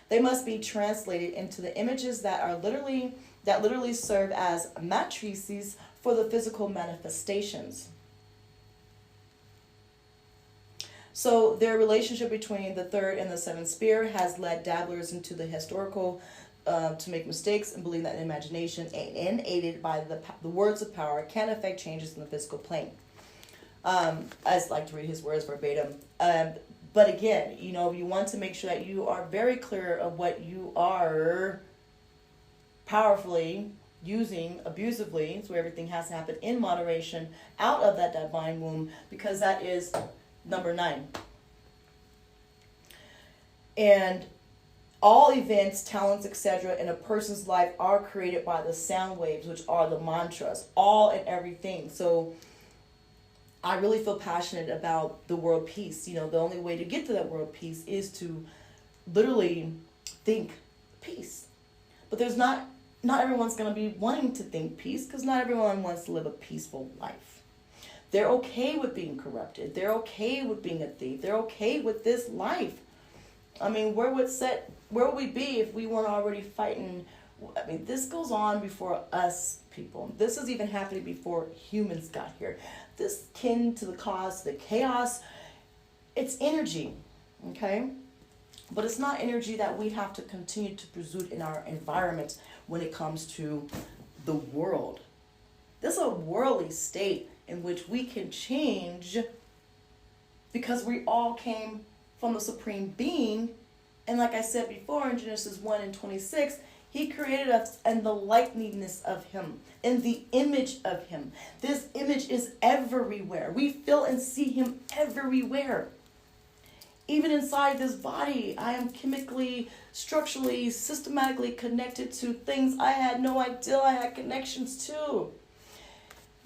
they must be translated into the images that literally serve as matrices for the physical manifestations. So their relationship between the third and the seventh sphere has led dabblers into the historical to make mistakes and believe that imagination, and aided by the words of power, can affect changes in the physical plane. I just like to read his words verbatim. But again, you want to make sure that you are very clear of what you are powerfully using abusively, so everything has to happen in moderation out of that divine womb, because that is number 9. And all events, talents, etc. in a person's life are created by the sound waves, which are the mantras, all and everything. So I really feel passionate about the world peace. The only way to get to that world peace is to literally think peace. But there's not everyone's going to be wanting to think peace, because not everyone wants to live a peaceful life. They're okay with being corrupted. They're okay with being a thief. They're okay with this life. I mean, where would we be if we weren't already fighting? I mean, this goes on before us people. This is even happening before humans got here. This kin to the cause, the chaos, it's energy, okay? But it's not energy that we have to continue to pursue in our environment when it comes to the world. This is a worldly state in which we can change, because we all came from the Supreme Being. And like I said before in Genesis 1:26, he created us in the likeness of him, in the image of him. This image is everywhere. We feel and see him everywhere. Even inside this body, I am chemically, structurally, systematically connected to things I had no idea I had connections to.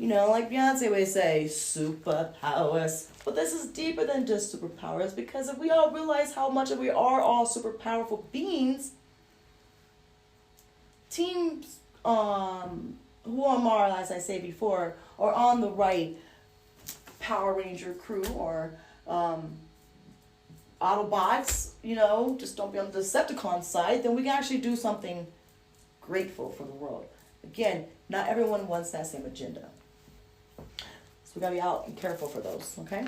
Like Beyonce would say, superpowers. But this is deeper than just superpowers, because if we all realize how much we are all super powerful beings, teams who are more, as I say before, are on the right Power Ranger crew or Autobots, just don't be on the Decepticon side, then we can actually do something grateful for the world. Again, not everyone wants that same agenda. So we gotta be out and careful for those, okay?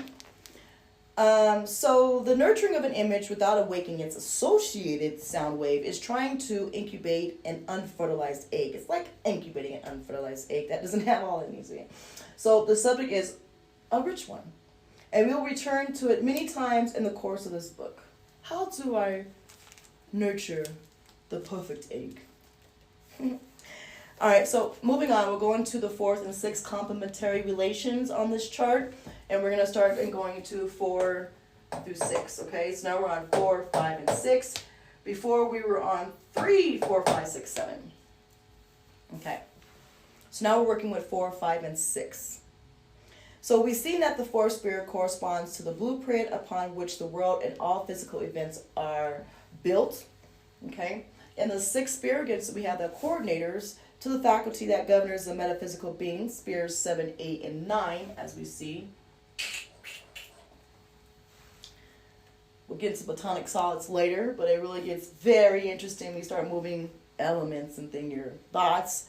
So the nurturing of an image without awakening its associated sound wave is trying to incubate an unfertilized egg. It's like incubating an unfertilized egg that doesn't have all it needs to be. So the subject is a rich one. And we'll return to it many times in the course of this book. How do I nurture the perfect egg? All right, so moving on, we'll go into the fourth and sixth complementary relations on this chart, and we're going to start and going into 4 through 6, okay? So now we're on 4, 5, and 6. Before we were on 3, 4, 5, 6, 7. Okay. So now we're working with 4, 5, and 6. So we've seen that the fourth spirit corresponds to the blueprint upon which the world and all physical events are built, okay? In the sixth spirit, we have the coordinators to the faculty that governs the metaphysical beings, spheres 7, 8, and 9, as we see. We'll get into platonic solids later, but it really gets very interesting when you start moving elements and your thoughts.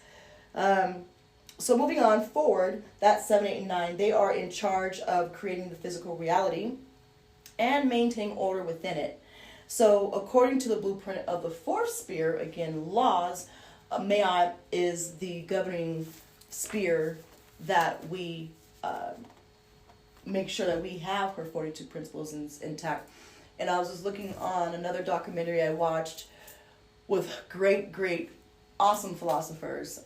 So moving on forward, that 7, 8, and 9, they are in charge of creating the physical reality and maintaining order within it. So according to the blueprint of the fourth sphere, again, laws, Ma'at is the governing sphere that we make sure that we have her 42 principles intact. And I was just looking on another documentary I watched with great, awesome philosophers.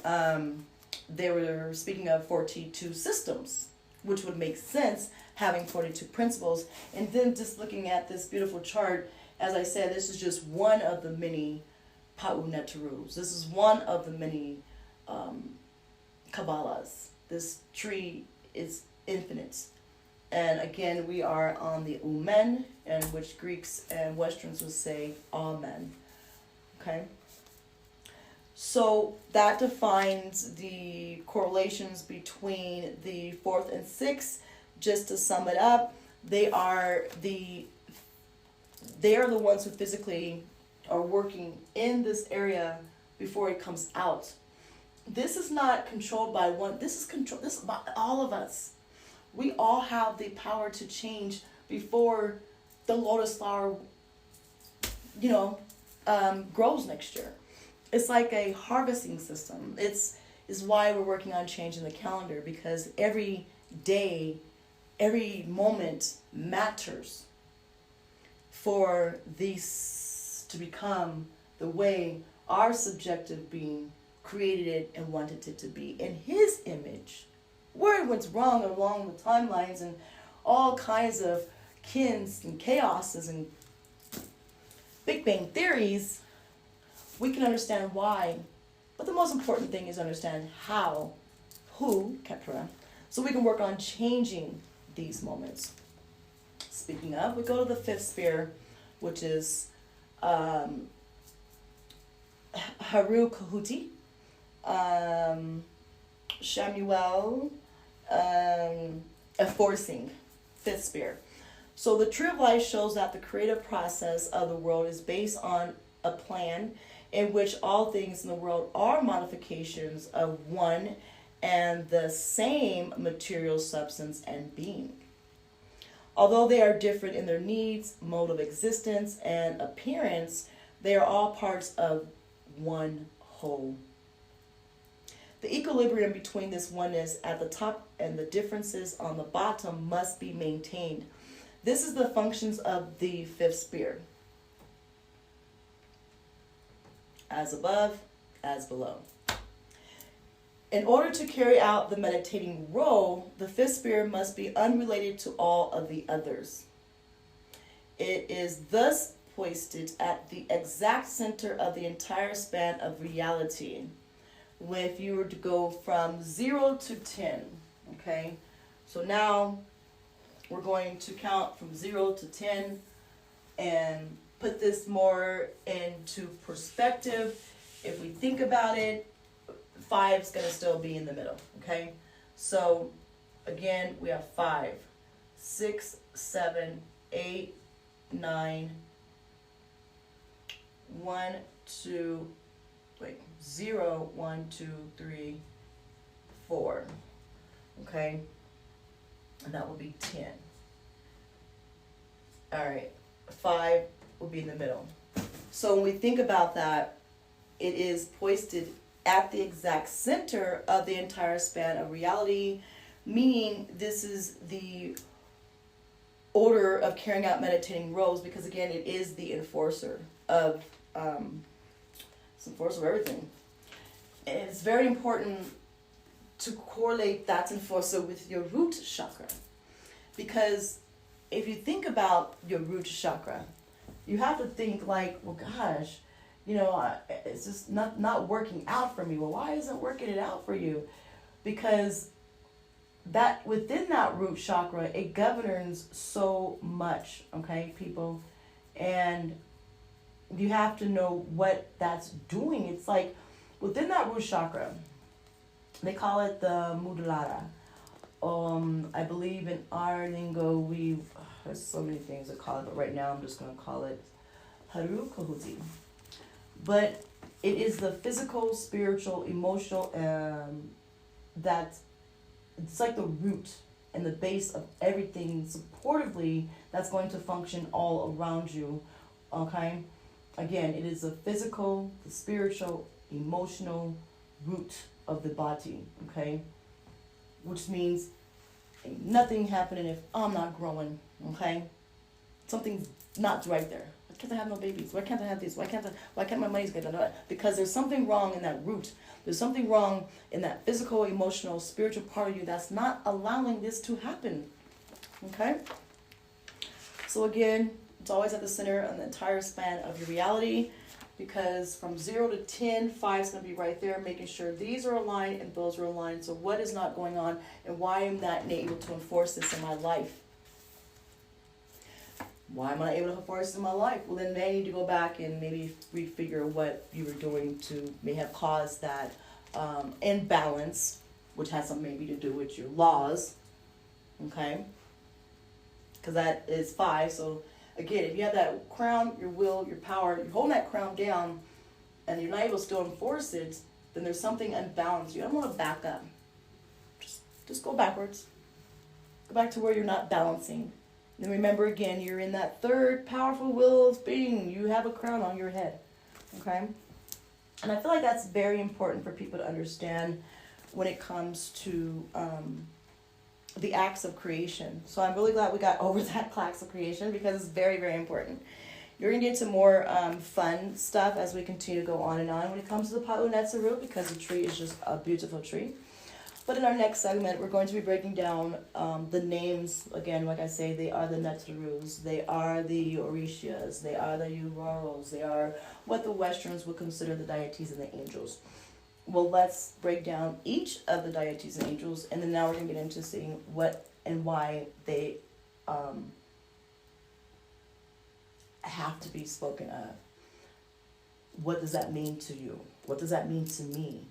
They were speaking of 42 systems, which would make sense having 42 principles. And then just looking at this beautiful chart, as I said, this is just one of the many Pa'u Neterus. This is one of the many Kabbalahs. This tree is infinite. And again, we are on the Umen, and which Greeks and Westerns would say Amen. Okay? So that defines the correlations between the fourth and sixth. Just to sum it up, they are the ones who physically are working in this area before it comes out. This is not controlled by one. This is by all of us. We all have the power to change before the lotus flower, grows next year. It's like a harvesting system. Is why we're working on changing the calendar, because every day, every moment matters for these to become the way our subjective being created it and wanted it to be in his image. Where it went wrong along the timelines and all kinds of kins and chaoses and Big Bang theories, we can understand why. But the most important thing is understand how, who, Ketra, so we can work on changing these moments. Speaking of, we go to the fifth sphere, which is Haru Kahuti, Shamuel, enforcing, fifth sphere. So the tree of life shows that the creative process of the world is based on a plan in which all things in the world are modifications of one and the same material substance and being. Although they are different in their needs, mode of existence, and appearance, they are all parts of one whole. The equilibrium between this oneness at the top and the differences on the bottom must be maintained. This is the functions of the fifth sphere. As above, as below. In order to carry out the meditating role, the fifth sphere must be unrelated to all of the others. It is thus hoisted at the exact center of the entire span of reality. If you were to go from 0 to 10, okay? So now we're going to count from 0 to 10 and put this more into perspective. If we think about it, 5 is going to still be in the middle, okay? So, again, we have 5, 6, 7, 8, 9, 1, 2, 0, 1, 2, 3, 4, okay? And that will be 10. All right, 5 will be in the middle. So when we think about that, it is hoisted at the exact center of the entire span of reality, meaning this is the order of carrying out meditating roles, because again, it is the enforcer of everything. it's very important to correlate that Enforcer with your root chakra. Because if you think about your root chakra, you have to think like, well, gosh, it's just not working out for me. Well, why isn't working it out for you? Because that within that root chakra, it governs so much, okay, people? And you have to know what that's doing. It's like within that root chakra, they call it the Mudalara. I believe in our lingo, there's so many things to call it, but right now I'm just going to call it Haru Kohuti. But it is the physical, spiritual, emotional, that it's like the root and the base of everything supportively that's going to function all around you, okay? Again, it is the physical, the spiritual, emotional root of the body, okay? Which means ain't nothing happening if I'm not growing, okay? Something's not right there. Why can't I have no babies? Why can't I have this? Why can't my money's get done? Because there's something wrong in that root. There's something wrong in that physical, emotional, spiritual part of you that's not allowing this to happen, okay? So again, it's always at the center on the entire span of your reality, because from 0 to 10, 5 is going to be right there, making sure these are aligned and those are aligned. So what is not going on and why am I not able to enforce this in my life? Why am I not able to enforce this in my life? Well, then I need to go back and maybe refigure what you were doing to may have caused that imbalance, which has something maybe to do with your laws, okay? Because that is 5, so again, if you have that crown, your will, your power, you're holding that crown down and you're not able to still enforce it, then there's something unbalanced. You don't want to back up. Just go backwards. Go back to where you're not balancing. Then remember again, you're in that third powerful will of being. You have a crown on your head. Okay? And I feel like that's very important for people to understand when it comes to the acts of creation. So I'm really glad we got over that acts of creation because it's very, very important. You're going to get to more fun stuff as we continue to go on and on when it comes to the Paʻūnetsaru, because the tree is just a beautiful tree. But in our next segment, we're going to be breaking down the names. Again, like I say, they are the Netarus, they are the Orishas, they are the Uroros, they are what the Westerns would consider the deities and the angels. Well, let's break down each of the deities and angels, and then now we're going to get into seeing what and why they have to be spoken of. What does that mean to you? What does that mean to me?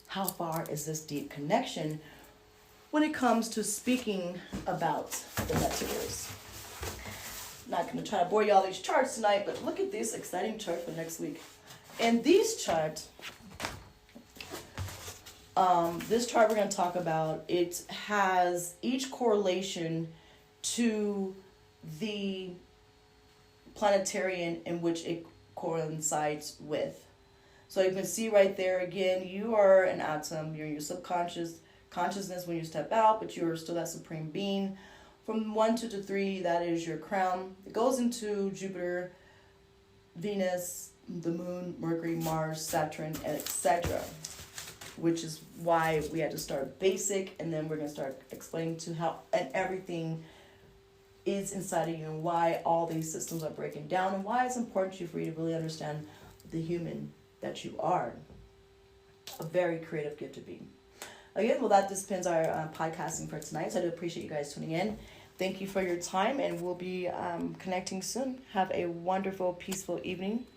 How far is this deep connection when it comes to speaking about the Netarus? Not going to try to bore you all these charts tonight, but look at this exciting chart for next week. And these charts, this chart we're going to talk about, it has each correlation to the planetarian in which it coincides with. So you can see right there again, you are an atom, you're in your consciousness when you step out, but you're still that supreme being. From 1 to 3, that is your crown. It goes into Jupiter, Venus, the moon, Mercury, Mars, Saturn, and etc. Which is why we had to start basic, and then we're going to start explaining to how and everything is inside of you and why all these systems are breaking down and why it's important for you to really understand the human that you are. A very creative gift to be. Again, well, that just ends our podcasting for tonight. So I do appreciate you guys tuning in. Thank you for your time, and we'll be connecting soon. Have a wonderful, peaceful evening.